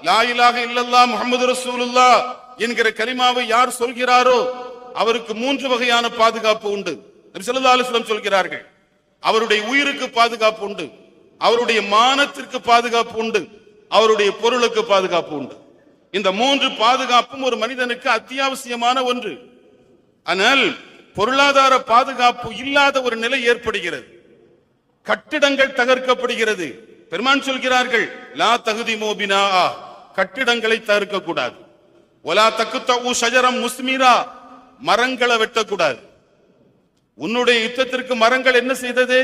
லா இலாஹ இல்லல்லாஹ் முஹம்மது ரசூலுல்லாஹ் என்கிற கலிமாவை யார் சொல்கிறாரோ அவருக்கு 3 வகையான பாதுகாப்பு உண்டு. நபி ஸல்லல்லாஹு அலைஹி வஸல்லம் சொல்கிறார்கள். அவருடைய உயிருக்கு பாதுகாப்பு உண்டு, அவருடைய மானத்திற்கு பாதுகாப்பு உண்டு, அவருடைய பொருளுக்கு பாதுகாப்பு உண்டு. இந்த 3 பாதுகாப்பும் ஒரு மனிதனுக்கு அத்தியாவசியமான ஒன்று. ஆனால் பொருளாதார பாதுகாப்பு இல்லாத ஒரு நிலை ஏற்படுகிறது. கட்டிடங்கள் தகர்க்கப்படுகிறது. பெருமான் சொல்கிறார்கள், லா தகுதிமோ பினா, கட்டிடங்களை தகர்க்க கூடாது. ஒலா தக்குத்தூ ஷஜரம் முஸ்மிரா, மரங்களை வெட்டக்கூடாது. உன்னுடைய யுத்தத்திற்கு மரங்கள் என்ன செய்தது?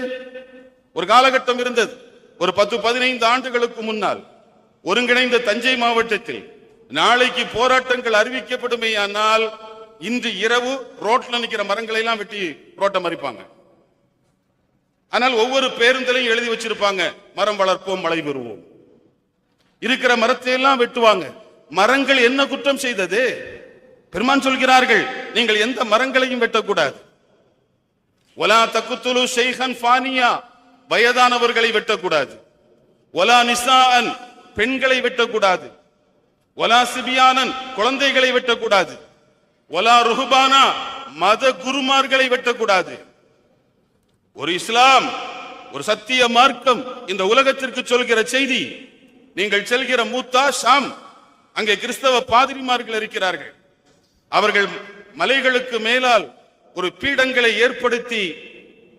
ஒரு காலகட்டம் இருந்தது, ஒரு 10-15 ஆண்டுகளுக்கு முன்னால் ஒருங்கிணைந்த தஞ்சை மாவட்டத்தில் நாளைக்கு போராட்டங்கள் அறிவிக்கப்படுமேயானால் இன்று இரவு ரோட்ல நிக்கிற மரங்களை எல்லாம் வெட்டி ரோட்டை மறிப்பாங்க. ஆனால் ஒவ்வொரு பேருந்திலையும் எழுதி வச்சிருப்பாங்க, மரம் வளர்ப்போம் மழை பெறுவோம். இருக்கிற மரத்தை எல்லாம் வெட்டுவாங்க. மரங்கள் என்ன குற்றம் செய்தது? பெருமான் சொல்கிறார்கள், நீங்கள் எந்த மரங்களையும் வெட்டக்கூடாது. ஒலா தக்குத்துலு ஷைஹன் ஃபானியா, வயதானவர்களை வெட்டக்கூடாது. ஒலா நிசாஅன், பெண்களை வெட்டக்கூடாது. ஒலா சிபியானன், குழந்தைகளை வெட்டக்கூடாது. ஒலா ருஹ்பானா, மத குருமார்களை வெட்டக்கூடாது. ஒரு இஸ்லாம், ஒரு சத்திய மார்க்கம் இந்த உலகத்திற்கு சொல்கிற செய்தி. நீங்கள் செல்கிற மூத்தா ஷாம், அங்கே கிறிஸ்தவ பாதிரிமார்கள் இருக்கிறார்கள். அவர்கள் மலைகளுக்கு மேலால் ஒரு பீடங்களை ஏற்படுத்தி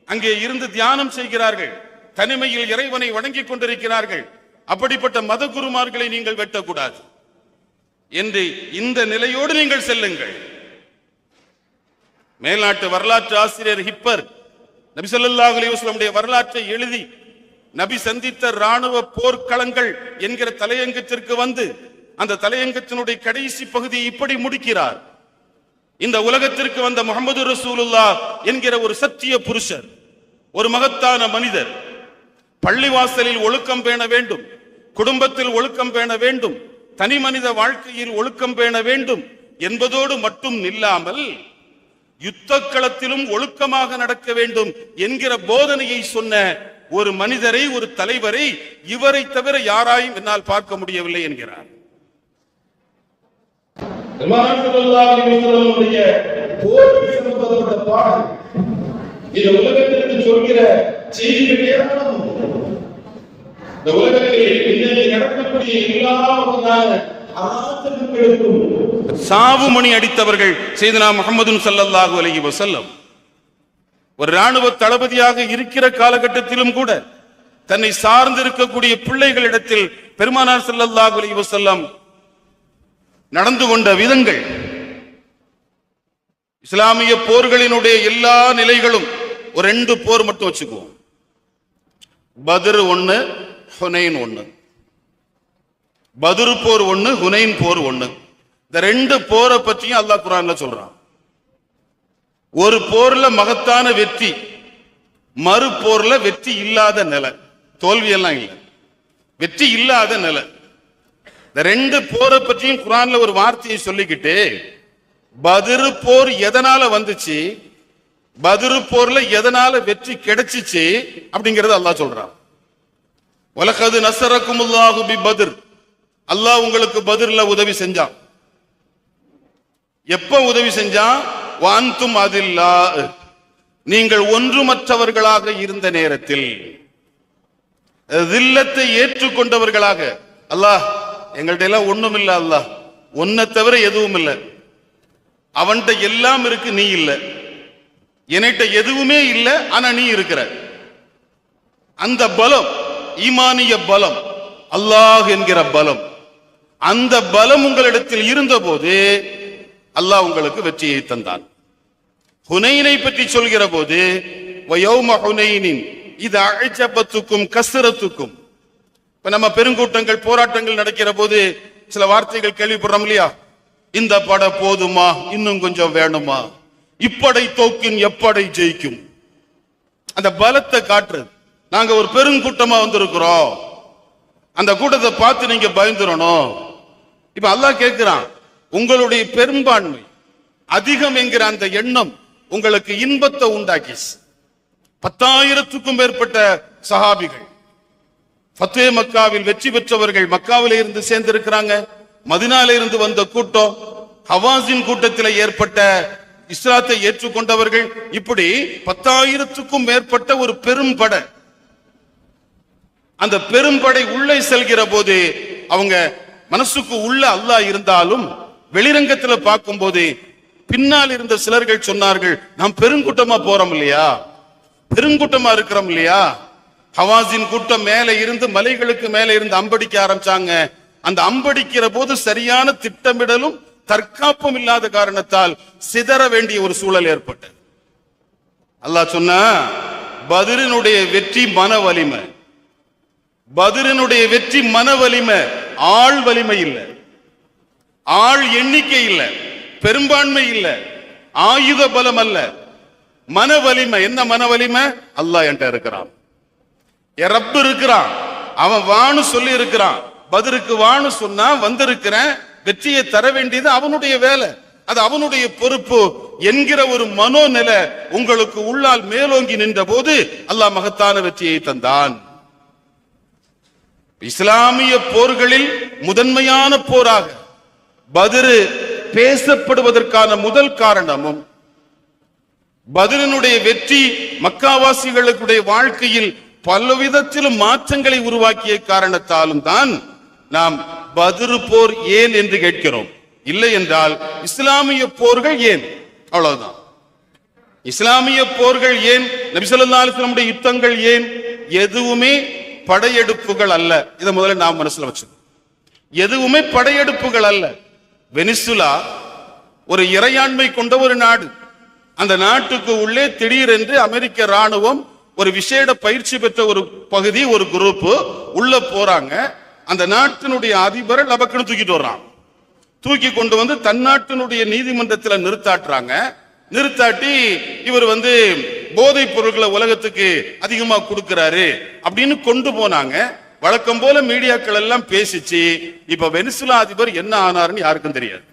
அங்கே இருந்து தியானம் செய்கிறார்கள். தனிமையில் இறைவனை வணங்கிக் கொண்டிருக்கிறார்கள். அப்படிப்பட்ட மத குருமார்களை நீங்கள் வெட்டக்கூடாது என்று இந்த நிலையோடு நீங்கள் செல்லுங்கள். மேல்நாட்டு வரலாற்று ஆசிரியர் ஹிப்பர் நபி ஸல்லல்லாஹு அலைஹி வஸல்லம் வரலாற்றை எழுதி நபி சந்தித்த ராணுவ போர்க்களங்கள் என்கிற தலையங்கத்திற்கு வந்து அந்த தலையங்கத்தினுடைய கடைசி பகுதியை இப்படி முடிக்கிறார். இந்த உலகத்திற்கு வந்த முஹம்மது ரசூலுல்லாஹ் என்கிற ஒரு சத்திய புருஷர், ஒரு மகத்தான மனிதர், பள்ளிவாசலில் ஒழுக்கம் பேண வேண்டும், குடும்பத்தில் ஒழுக்கம் பேண வேண்டும், தனி மனித வாழ்க்கையில் ஒழுக்கம் பேண வேண்டும் என்பதோடு மட்டும் நில்லாமல் யுத்த களத்திலும் ஒழுக்கமாக நடக்க வேண்டும் என்கிற போதனையை சொன்ன ஒரு மனிதரை, ஒரு தலைவரை இவரை தவிர யாராயும் என்னால் பார்க்க முடியவில்லை என்கிறார். இந்த உலகத்திற்கு சொல்கிற செய்திகளே இந்த உலகத்தில் நடக்கக்கூடிய எல்லா வகையான சாவுமணி அடித்தவர்கள் செய்தனா முஹம்மது ஸல்லல்லாஹு அலைஹி வஸல்லம். ஒரு ராணுவ தளபதியாக இருக்கிற காலகட்டத்திலும் கூட தன்னை சார்ந்து இருக்கக்கூடிய பிள்ளைகளிடத்தில் பெருமானார் ஸல்லல்லாஹு அலைஹி வஸல்லம் நடந்து கொண்ட விதங்கள், இஸ்லாமிய போர்களினுடைய எல்லா நிலைகளும் ஒரு 2 போர் மட்டும் வச்சுக்குவோம். பத்ர் 1, ஹுனைன் 1. பத்ர் போர் 1, ஹுனைன் போர் 1. இந்த 2 போரை பற்றியும் அல்லாஹ் குர்ஆன்ல சொல்றான். ஒரு போர்ல மகத்தான வெற்றி, மறு போர்ல வெற்றி இல்லாத நிலை, தோல்வி எல்லாம் இல்லை, வெற்றி இல்லாத நிலை. இந்த 2 போரை பற்றியும் குர்ஆன்ல ஒரு வார்த்தையை சொல்லிக்கிட்டு பத்ர் போர் எதனால வந்துச்சு, பத்ர் போர்ல எதனால வெற்றி கிடைச்சிச்சு அப்படிங்கறது அல்லாஹ் சொல்றான். வலகது நஸரகுமுல்லாஹு பி பத்ர், அல்லாஹ் உங்களுக்கு பத்ர்ல உதவி செஞ்சான். எப்ப உதவி செஞ்சான்? வான்தும் அதில்லா, நீங்கள் ஒன்றுமற்றவர்களாக இருந்த நேரத்தில், தில்லத்தை ஏற்றுக்கொண்டவர்களாக. அல்லாஹ் எங்கள்ட்ட எல்லாம் ஒண்ணும் இல்ல, அல்லாஹ் உன்னை தவிர எதுவும் இல்லை, அவன்கிட்ட எல்லாம் இருக்கு, நீ இல்ல, என்கிட்ட எதுவுமே இல்லை, ஆனா நீ இருக்கிற. அந்த பலம் ஈமானிய பலம், அல்லாஹ் என்கிற பலம், அந்த பலம் உங்களிடத்தில் இருந்த போது அல்லாஹ் உங்களுக்கு வெற்றியை தந்தான். ஹுனைனை பற்றி சொல்கிற போது வயௌம ஹுனைனின் இது அஅஜபத்துக்கும் கஸ்ரத்துக்கும், இப்ப நம்ம பெருங்கூட்டங்கள் போராட்டங்கள் நடக்கிற போது சில வார்த்தைகள் கேள்விப்படுறோம் இல்லையா? இந்த படை போதுமா, இன்னும் கொஞ்சம் வேணுமா, இப்படை தோக்கின் எப்படை ஜெயிக்கும். அந்த பலத்தை காட்டுறது. நாங்க ஒரு பெருங்கூட்டமா வந்திருக்கிறோம், அந்த கூட்டத்தை பார்த்து நீங்க பயந்துடணும். இப்ப அல்லாஹ் கேட்கிறான், உங்களுடைய பெரும்பான்மை அதிகம் என்கிற அந்த எண்ணம் உங்களுக்கு இன்பத்தை உண்டாக்கி 10,000க்கும் மேற்பட்ட சஹாபிகள் ஃபத்வே மக்காவில் வெற்றி பெற்றவர்கள் மக்காவில இருந்து சேர்ந்திருக்கிறாங்க. மதினால இருந்து வந்த கூட்டம், ஹவாஸின் கூட்டத்தில் ஏற்பட்ட இஸ்லாத்தை ஏற்றுக்கொண்டவர்கள், இப்படி 10,000க்கும் மேற்பட்ட ஒரு பெரும்படை. அந்த பெரும்படை உள்ளே செல்கிற போது அவங்க மனசுக்கு உள்ள அல்லாஹ் இருந்தாலும் வெளிரங்கத்தில் பார்க்கும் போது பின்னால் இருந்த சிலர்கள் சொன்னார்கள், நாம் பெருங்கூட்டமா போறோம் இல்லையா, பெருங்கூட்டமா இருக்கிறோம் இல்லையா. ஹவாஸின் கூட்டம் மேல இருந்து மலைகளுக்கு மேல இருந்து அம்படிக்க ஆரம்பிச்சாங்க. அந்த அம்படிக்கிற போது சரியான திட்டமிடலும் தற்காப்பும் இல்லாத காரணத்தால் சிதற வேண்டிய ஒரு சூழல் ஏற்பட்டது. அல்லாஹ் சொன்னா, பத்ரினுடைய வெற்றி மன வலிமை, பத்ரினுடைய வெற்றி மன வலிமை, ஆள் வலிமை இல்லை, ஆள் எண்ணிக்கை இல்லை, பெரும்பான்மை இல்லை, ஆயுத பலம் அல்ல, மன வலிமை. என்ன மன வலிமை? அல்லாஹ் என்கிட்ட இருக்கிறான், என் ரப்பு இருக்கிறான், அவன் வான்னு சொல்லி இருக்கிறான். பத்ருக்கு வான்னு சொன்னா வந்திருக்கிறேன், வெற்றியை தர வேண்டியது அவனுடைய வேலை, அது அவனுடைய பொறுப்பு என்கிற ஒரு மனோநிலை உங்களுக்கு உள்ளால் மேலோங்கி நின்ற போது அல்லாஹ் மகத்தான வெற்றியை தந்தான். இஸ்லாமிய போர்களில் முதன்மையான போராக பத்ரு பேசப்படுவதற்கான முதல் காரணமும், பத்ரினுடைய வெற்றி மக்காவாசிகளுடைய வாழ்க்கையில் பலவிதத்திலும் மாற்றங்களை உருவாக்கிய காரணத்தாலும் தான் நாம் பத்ரு போர் ஏன் என்று கேட்கிறோம். இல்லை என்றால் இஸ்லாமிய போர்கள் ஏன், அவ்வளவுதான். இஸ்லாமிய போர்கள் ஏன், நபி ஸல்லல்லாஹு அலைஹி வஸல்லம் யுத்தங்கள் ஏன், எதுவுமே படையெடுப்புகள் அல்ல. இதை முதல்ல நாம் மனசுல வச்சு, எதுவுமே படையெடுப்புகள் அல்ல. வெனிசுலா ஒரு இறையாண்மை கொண்ட ஒரு நாடு. அந்த நாட்டுக்கு உள்ளே திடீரென்று அமெரிக்க ராணுவம் ஒரு விசேட பயிற்சி பெற்ற ஒரு பகுதி, ஒரு குரூப் உள்ள போறாங்க. அந்த நாட்டினுடைய அதிபரை லபக்குன்னு தூக்கிட்டு வர்றான். தூக்கி கொண்டு வந்து தன் நாட்டினுடைய நீதிமன்றத்தில் நிறுத்தாட்டுறாங்க. நிறுத்தாட்டி இவர் போதைப் பொருட்களை உலகத்துக்கு அதிகமா கொடுக்கிறாரு அப்படின்னு கொண்டு போனாங்க. வழக்கம் போல மீடியாக்கள் எல்லாம் பேசிச்சு. இப்ப வெனிசுலா அதிபர் என்ன ஆனாருன்னு யாருக்கும் தெரியாது.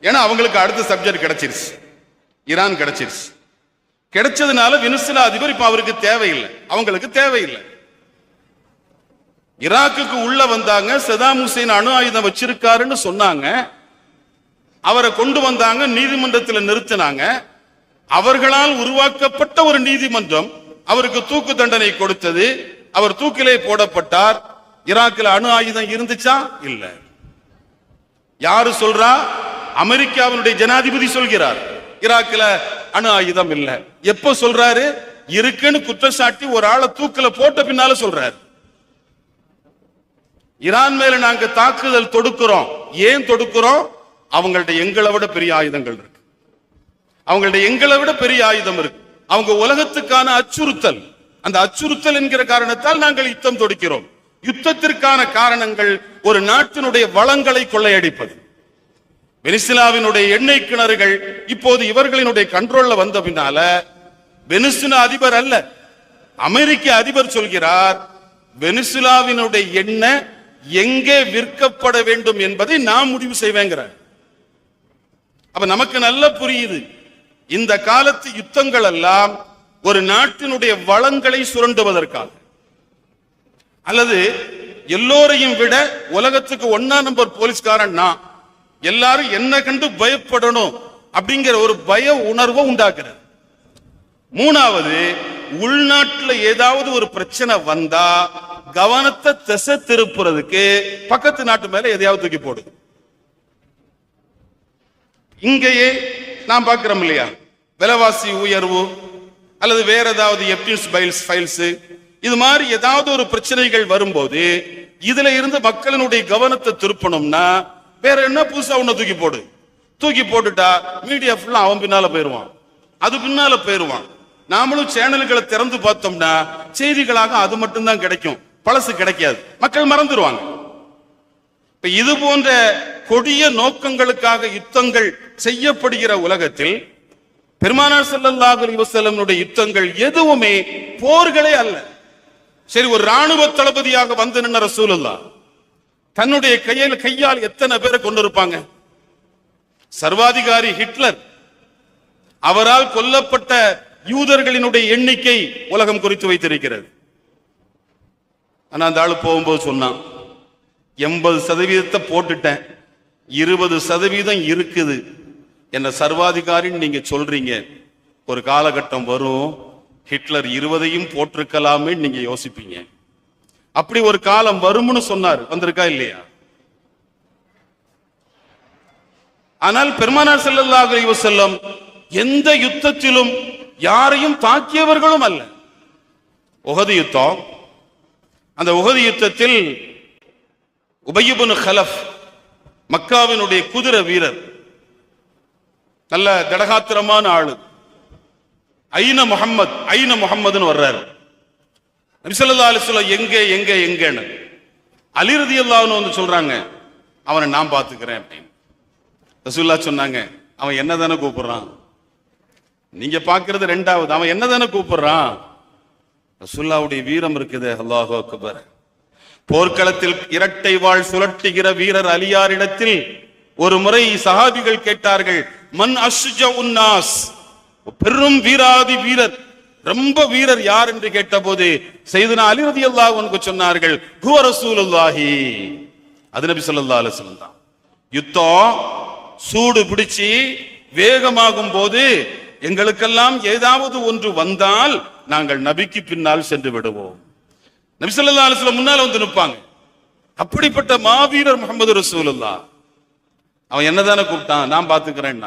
ஏன்னா அவங்களுக்கு அடுத்த சப்ஜெக்ட் கிடைச்சிருச்சு, ஈரான் கிடைச்சிருச்சு. கிடைச்சதுனால வெனிசுலா அதிபர் இப்ப அவருக்கு தேவையில்லை, அவங்களுக்கு தேவையில்லை. ஈராக்குக்கு உள்ள வந்தாங்க, சதாம் ஹுசைன் அணு ஆயுதம் வச்சிருக்காருன்னு சொன்னாங்க. அவரை கொண்டு வந்தாங்க, நீதிமன்றத்தில் நிறுத்தினாங்க. அவர்களால் உருவாக்கப்பட்ட ஒரு நீதிமன்றம் அவருக்கு தூக்கு தண்டனை கொடுத்தது. அவர் தூக்கிலே போடப்பட்டார். ஈராக்கில் அணு ஆயுதம் இருந்துச்சா? இல்ல. யாரு சொல்றா? அமெரிக்காவினுடைய ஜனாதிபதி சொல்கிறார் ஈராக்கில் அணு ஆயுதம் இல்ல. எப்ப சொல்றாரு? இருக்குன்னு குற்றச்சாட்டி ஒரு ஆளை தூக்கில போட்ட பின்னால சொல்றாரு. ஈரான் மேல நாங்க தாக்குதல் தொடுக்கிறோம். ஏன் தொடுக்கிறோம்? அவங்கள்ட்ட எங்களை விட பெரிய ஆயுதங்கள் இருக்கு, அவங்கள்ட்ட எங்களை விட பெரிய ஆயுதம் இருக்கு. அவங்க உலகத்துக்கான அச்சுறுத்தல். அந்த அச்சுறுத்தல் என்கிற காரணத்தால் நாங்கள் யுத்தம் தொடுக்கிறோம். யுத்தத்திற்கான காரணங்கள் ஒரு நாட்டினுடைய வளங்களை கொள்ளையடிப்பது. வெனிசுலாவினுடைய எண்ணெய் கிணறுகள் இப்போது இவர்களினுடைய கண்ட்ரோல்ல வந்த பின்னால வெனிசுலா அதிபர் அல்ல, அமெரிக்க அதிபர் சொல்கிறார், வெனிசுலாவினுடைய எண்ணெய் எங்கே விற்கப்பட வேண்டும் என்பதை நாம் முடிவு செய்வேங்கிறார். அப்ப நமக்கு நல்லா புரியுது, இந்த காலத்து யுத்தங்கள் எல்லாம் ஒரு நாட்டினுடைய வளங்களை சுரண்டுவதற்காக, அல்லது எல்லோரையும் விட உலகத்துக்கு 1ஆம் நம்பர் போலீஸ்காரன் நான், எல்லாரும் என்ன கண்டு பயப்படணும் அப்படிங்கிற ஒரு பய உணர்வை உண்டாக்குறது. 3வது, உள்நாட்டில் ஏதாவது ஒரு பிரச்சனை வந்தா கவனத்தை திசை திருப்புறதுக்கு பக்கத்து நாட்டு மேல எதையாவது தூக்கி போடுது. இங்கேயே நாம் பார்க்கிறோம் இல்லையா, விலைவாசி உயர்வு அல்லது வேற ஏதாவது எப்டின்ஸ் ஃபைல்ஸ், இது மாதிரி ஏதாவது ஒரு பிரச்சனைகள் வரும்போது இதுல இருந்து மக்களினுடைய கவனத்தை திருப்பணும்னா வேற என்ன புதுசா ஒண்ணு தூக்கி போடு. தூக்கி போட்டுட்டா மீடியா ஃபுல்லா அவன் பின்னால போயிருவான், அது பின்னால போயிருவான். நாமளும் சேனல்களை திறந்து பார்த்தோம்னா செய்திகளாக அது மட்டும்தான் கிடைக்கும். பழசு கிடைக்காது, மக்கள் மறந்துடுவாங்க. இப்ப இது போன்ற கொடிய நோக்கங்களுக்காக யுத்தங்கள் செய்யப்படுகிற உலகத்தில் பெருமானார் ஸல்லல்லாஹு அலைஹி வஸல்லமுடைய யுத்தங்கள் எதுவுமே போர்களே அல்ல. சரி, ஒரு ராணுவ தளபதியாக வந்து நின்ன ரசூலுல்லாஹ் தன்னுடைய கையால் எத்தனை பேரை கொண்டிருப்பாங்க? சர்வாதிகாரி ஹிட்லர், அவரால் கொல்லப்பட்ட யூதர்களினுடைய எண்ணிக்கை உலகம் குறித்து வைத்திருக்கிறது. ஆனா அந்த ஆளு போகும்போது சொன்னான், 80% போட்டுட்டேன், 20% இருக்குது. என்ன சர்வாதிகாரின்னு நீங்க சொல்றீங்க, ஒரு காலகட்டம் வரும் ஹிட்லர் 20 போட்டிருக்கலாமே நீங்க யோசிப்பீங்க. அப்படி ஒரு காலம் வரும்னு சொன்னார். வந்திருக்கா இல்லையா? ஆனால் பெருமானார் ஸல்லல்லாஹு அலைஹி வஸல்லம் எந்த யுத்தத்திலும் யாரையும் தாக்கியவர்களும் அல்ல. உஹது யுத்தம், அந்த உஹது யுத்தத்தில் உபய் இப்னு கலஃப், மக்காவினுடைய குதிரை வீரர், நல்ல தடகாத்திரமான ஆளு, ஐன முஹம்மதுன்னு வர்றாரு. நபி ஸல்லல்லாஹு அலைஹி வஸல்லம் எங்க எங்க எங்கன்னு அலி ரலியல்லாஹு அன்ஹு வந்து சொல்றாங்க, அவனை நான் பாத்துக்கிறேன் அப்படின்னு. ரசூலுல்லாஹ் சொன்னாங்க, அவன் என்ன தானே கூப்பிடுறான், நீங்க பாக்குறது ரெண்டாவது, அவன் என்ன தானே கூப்பிடுறான். ரசூலுல்லாஹ்வுடைய வீரம் இருக்குது. அல்லாஹு அக்பர். போர்க்களத்தில் இரட்டை வாழ் சுழற்றுகிற வீரர் அலியாரிடத்தில் ஒரு முறை சஹாபிகள் கேட்டார்கள், மன் அஷ்ஜஉன் நாஸ், பெரும் வீராதி வீரர், ரொம்ப வீரர் யார் என்று கேட்டபோது சையதுனா அலி ரலியல்லாஹு அன்ஹு சொன்னார்கள், ஹுவ ரசூலுல்லாஹி, அது நபி ஸல்லல்லாஹு அலைஹி வஸல்லம் தான். யுத்தம் சூடு பிடிச்சி வேகமாகும் போது எங்களுக்கெல்லாம் ஏதாவது ஒன்று வந்தால் நாங்கள் நபிக்கு பின்னால் சென்று விடுவோம். நபி ஸல்லல்லாஹு அலைஹி வஸல்லம் முன்னால வந்து நிற்பாங்க. அப்படிப்பட்ட மாவீரர் முஹம்மது ரசூலுல்லாஹ். அவன் என்னதானே கூப்பிட்டான், நான் பாத்துக்கிறேன்.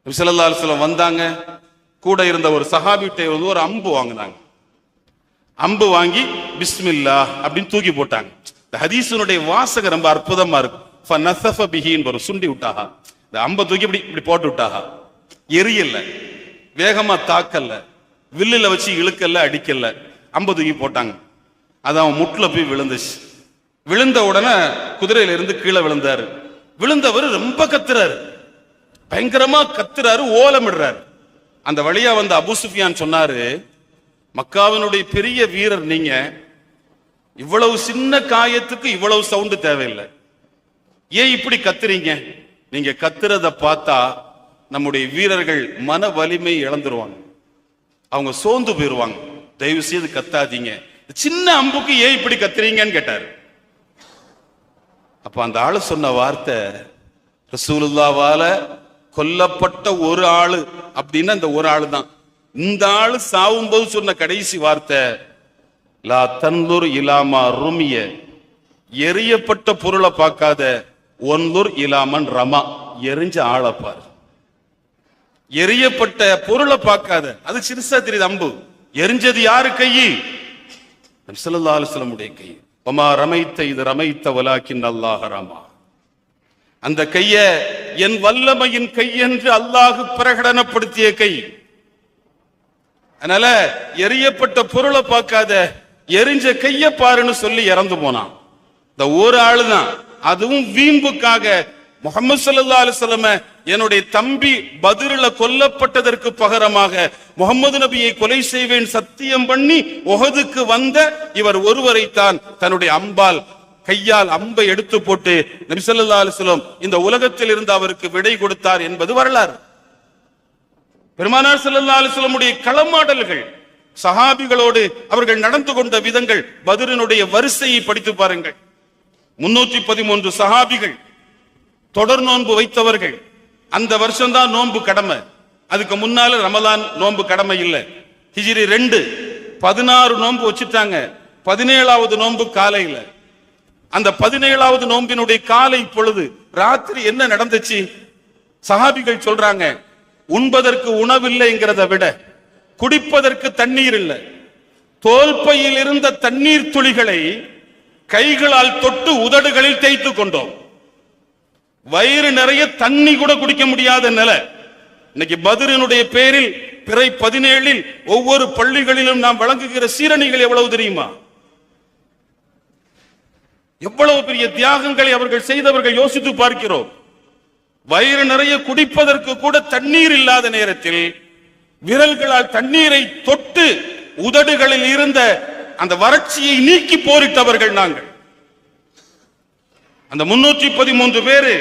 நபி ஸல்லல்லாஹு அலைஹி வஸல்லம் வந்தாங்க. கூட இருந்த ஒரு சஹாபிட்ட வந்து ஒரு அம்பு வாங்கினாங்க. அம்பு வாங்கி பிஸ்மில்லாஹ் அப்படின்னு தூக்கி போட்டாங்க. இந்த ஹதீஸினுடைய வாசகம் ரொம்ப அற்புதமா இருக்கு. ஃபனஸஃப பிஹின்னு வரும், சுண்டி விட்டாஹா. இந்த அம்பை தூக்கி இப்படி போட்டு விட்டாஹா. எரியல்ல, வேகமா தாக்கல்ல, வில்லுல வச்சு இழுக்கல்ல, அடிக்கல்ல, அம்பை தூக்கி போட்டாங்க. அது அவன் முட்டுல போய் விழுந்துச்சு. விழுந்த உடனே குதிரையில இருந்து கீழே விழுந்தாரு. விழுந்தவர் ரொம்ப கத்துறாரு, பயங்கரமா கத்துறாரு, ஓலமிடுறாரு. அந்த வழியா வந்த அபூ சுஃபியான் சொன்னாரு, மக்காவினுடைய பெரிய வீரர் நீங்க, இவ்வளவு சின்ன காயத்துக்கு இவ்வளவு சவுண்டு தேவையில்லை, ஏன் இப்படி கத்துறீங்க? நீங்க கத்துறத பார்த்தா நம்முடைய வீரர்கள் மன வலிமை இழந்துருவாங்க, அவங்க சோர்ந்து போயிருவாங்க, தயவு செய்து கத்தாதீங்க, சின்ன அம்புக்கு ஏன் இப்படி கத்துறீங்கன்னு கேட்டாரு. அப்ப அந்த ஆளு சொன்ன வார்த்தை, ரசூலுல்லாஹ்வால கொல்லப்பட்ட ஒரு ஆளு அப்படின்னா இந்த ஒரு ஆளு தான். இந்த ஆளு சாவும் போது சொன்ன கடைசி வார்த்தை, லா தன்துர் இலாமா ருமிய, எரியப்பட்ட பொருளை பார்க்காத, ஒன்துர் இலாமன் ரமா, எரிஞ்ச ஆளப்பார். எரியப்பட்ட பொருளை பார்க்காத, அது சிறுசா தெரியுது அம்பு, எரிஞ்சது யாரு கை? நபி ஸல்லல்லாஹு அலைஹி வஸல்லம் உடைய கை. வமா ரமைத்த இது ரமைத்த வலாக்கின் அல்லாஹ் ரமா, அந்த கைய என் வல்லமையின் கை என்று அல்லாஹ் பிரகடனப்படுத்திய கை. அதனால எரியப்பட்ட பொருளை பார்க்காத, எரிஞ்ச கைய பாருன்னு சொல்லி இறந்து போனான். இந்த ஒரு ஆளுதான், அதுவும் வீம்புக்காக முஹம்மது ஸல்லல்லாஹு அலைஹி வஸல்லம் என்னுடைய தம்பி பத்ரில கொல்லப்பட்டதற்கு பகரமாக முகமது நபியை கொலை செய்வேன் சத்தியம் பண்ணி உஹதுக்கு வந்த இவர் ஒருவரைத்தான் தன்னுடைய அம்பால் கையால் அம்பை எடுத்து போட்டு நபி ஸல்லல்லாஹு அலைஹி வஸல்லம் இந்த உலகத்தில் இருந்து அவருக்கு விடை கொடுத்தார் என்பது வரலாறு. பெருமானார் ஸல்லல்லாஹு அலைஹி வஸல்லம் உடைய களமாடல்கள், சஹாபிகளோடு அவர்கள் நடந்து கொண்ட விதங்கள், பத்ரினுடைய வரிசையை படித்து பாருங்கள். 313 சஹாபிகள் தொடர் நோன்பு வைத்தவர்கள். அந்த வருஷம் தான் நோன்பு கடமை, அதுக்கு முன்னால ரமலான் நோன்பு கடமை இல்லை. ஹிஜ்ரி 2 16 நோன்பு வச்சுட்டாங்க. 17வது நோன்பு காலையில. அந்த 17வது நோம்பினுடைய காலை பொழுது ராத்திரி என்ன நடந்துச்சு? சஹாபிகள் சொல்றாங்க, உண்பதற்கு உணவில்லைங்கிறத விட குடிப்பதற்கு தண்ணீர் இல்லை. தோல்பையில் இருந்த தண்ணீர் துளிகளை கைகளால் தொட்டு உதடுகளில் தேய்த்து கொண்டோம். வயிறு நிறைய தண்ணி கூட குடிக்க முடியாத நிலை. இன்னைக்கு பத்ரினுடைய பேரில் பிறை 17 ஒவ்வொரு பள்ளிகளிலும் நாம் வழங்குகிற சீரணிகள் எவ்வளவு தெரியுமா? எவ்வளவு பெரிய தியாகங்களை அவர்கள் செய்தவர்கள் யோசித்து பார்க்கிறோம். வயிறு நிறைய குடிப்பதற்கு கூட தண்ணீர் இல்லாத நேரத்தில் விரல்களால் தண்ணீரை தொட்டு உதடுகளில் இருந்த அந்த வறட்சியை நீக்கி போரிட்டவர்கள் நாங்கள். அந்த 313 பேரு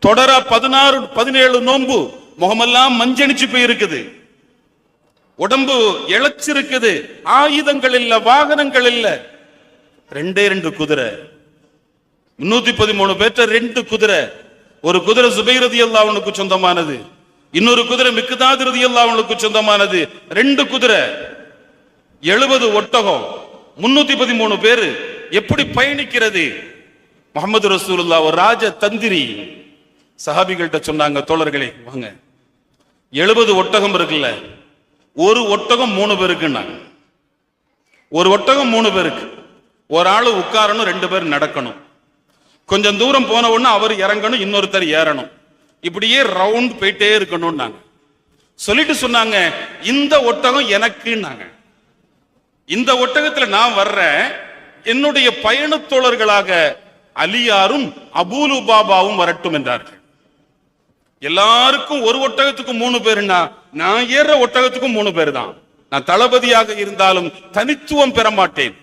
தொடரா 16-17 நோன்பு, முகமெல்லாம் மஞ்சணிச்சு போயிருக்குது, உடம்பு இழைச்சிருக்குது, ஆயுதங்கள் இல்ல, வாகனங்கள் இல்ல, 2 குதிரை, 313 பேர்ட்ட 2 குதிரை. ஒரு குதிரை சுபைர் ரலியல்லாஹு அன்ஹுக்கு சொந்தமானது, இன்னொரு குதிரை மிக்தாத் ரலியல்லாஹு அன்ஹுக்கு சொந்தமானது. 2 குதிரை, 70 ஒட்டகம், 313 பேரு எப்படி பயணிக்கிறது? முஹம்மது ரசூலுல்லாஹ் ஒரு ராஜ தந்திரி. சஹாபிகள்கிட்ட சொன்னாங்க, தோழர்களே வாங்க, 70 ஒட்டகம் இருக்குல்ல, ஒரு ஒட்டகம் 3 பேருக்குன்னாங்க. ஒரு ஒட்டகம் 3 பேருக்கு, ஒரு ஆளு உட்காரணும், 2 பேர் நடக்கணும். கொஞ்சம் தூரம் போன உடனே அவர் இறங்கணும், இன்னொருத்தர் ஏறணும், இப்படியே ரவுண்ட் போயிட்டே இருக்கணும். சொல்லிட்டு சொன்னாங்க, இந்த ஒட்டகம் எனக்குன்னாங்க. இந்த ஒட்டகத்துல நான் வர்றேன், என்னுடைய பயணத்தோழர்களாக அலியாரும் அபூலுபாபாவும் வரட்டும் என்றார்கள். எல்லாருக்கும் ஒரு ஒட்டகத்துக்கு 3 பேருன்னா, நான் ஏற ஒட்டகத்துக்கும் 3 பேர் தான். நான் தளபதியாக இருந்தாலும் தனித்துவம் பெற மாட்டேன்.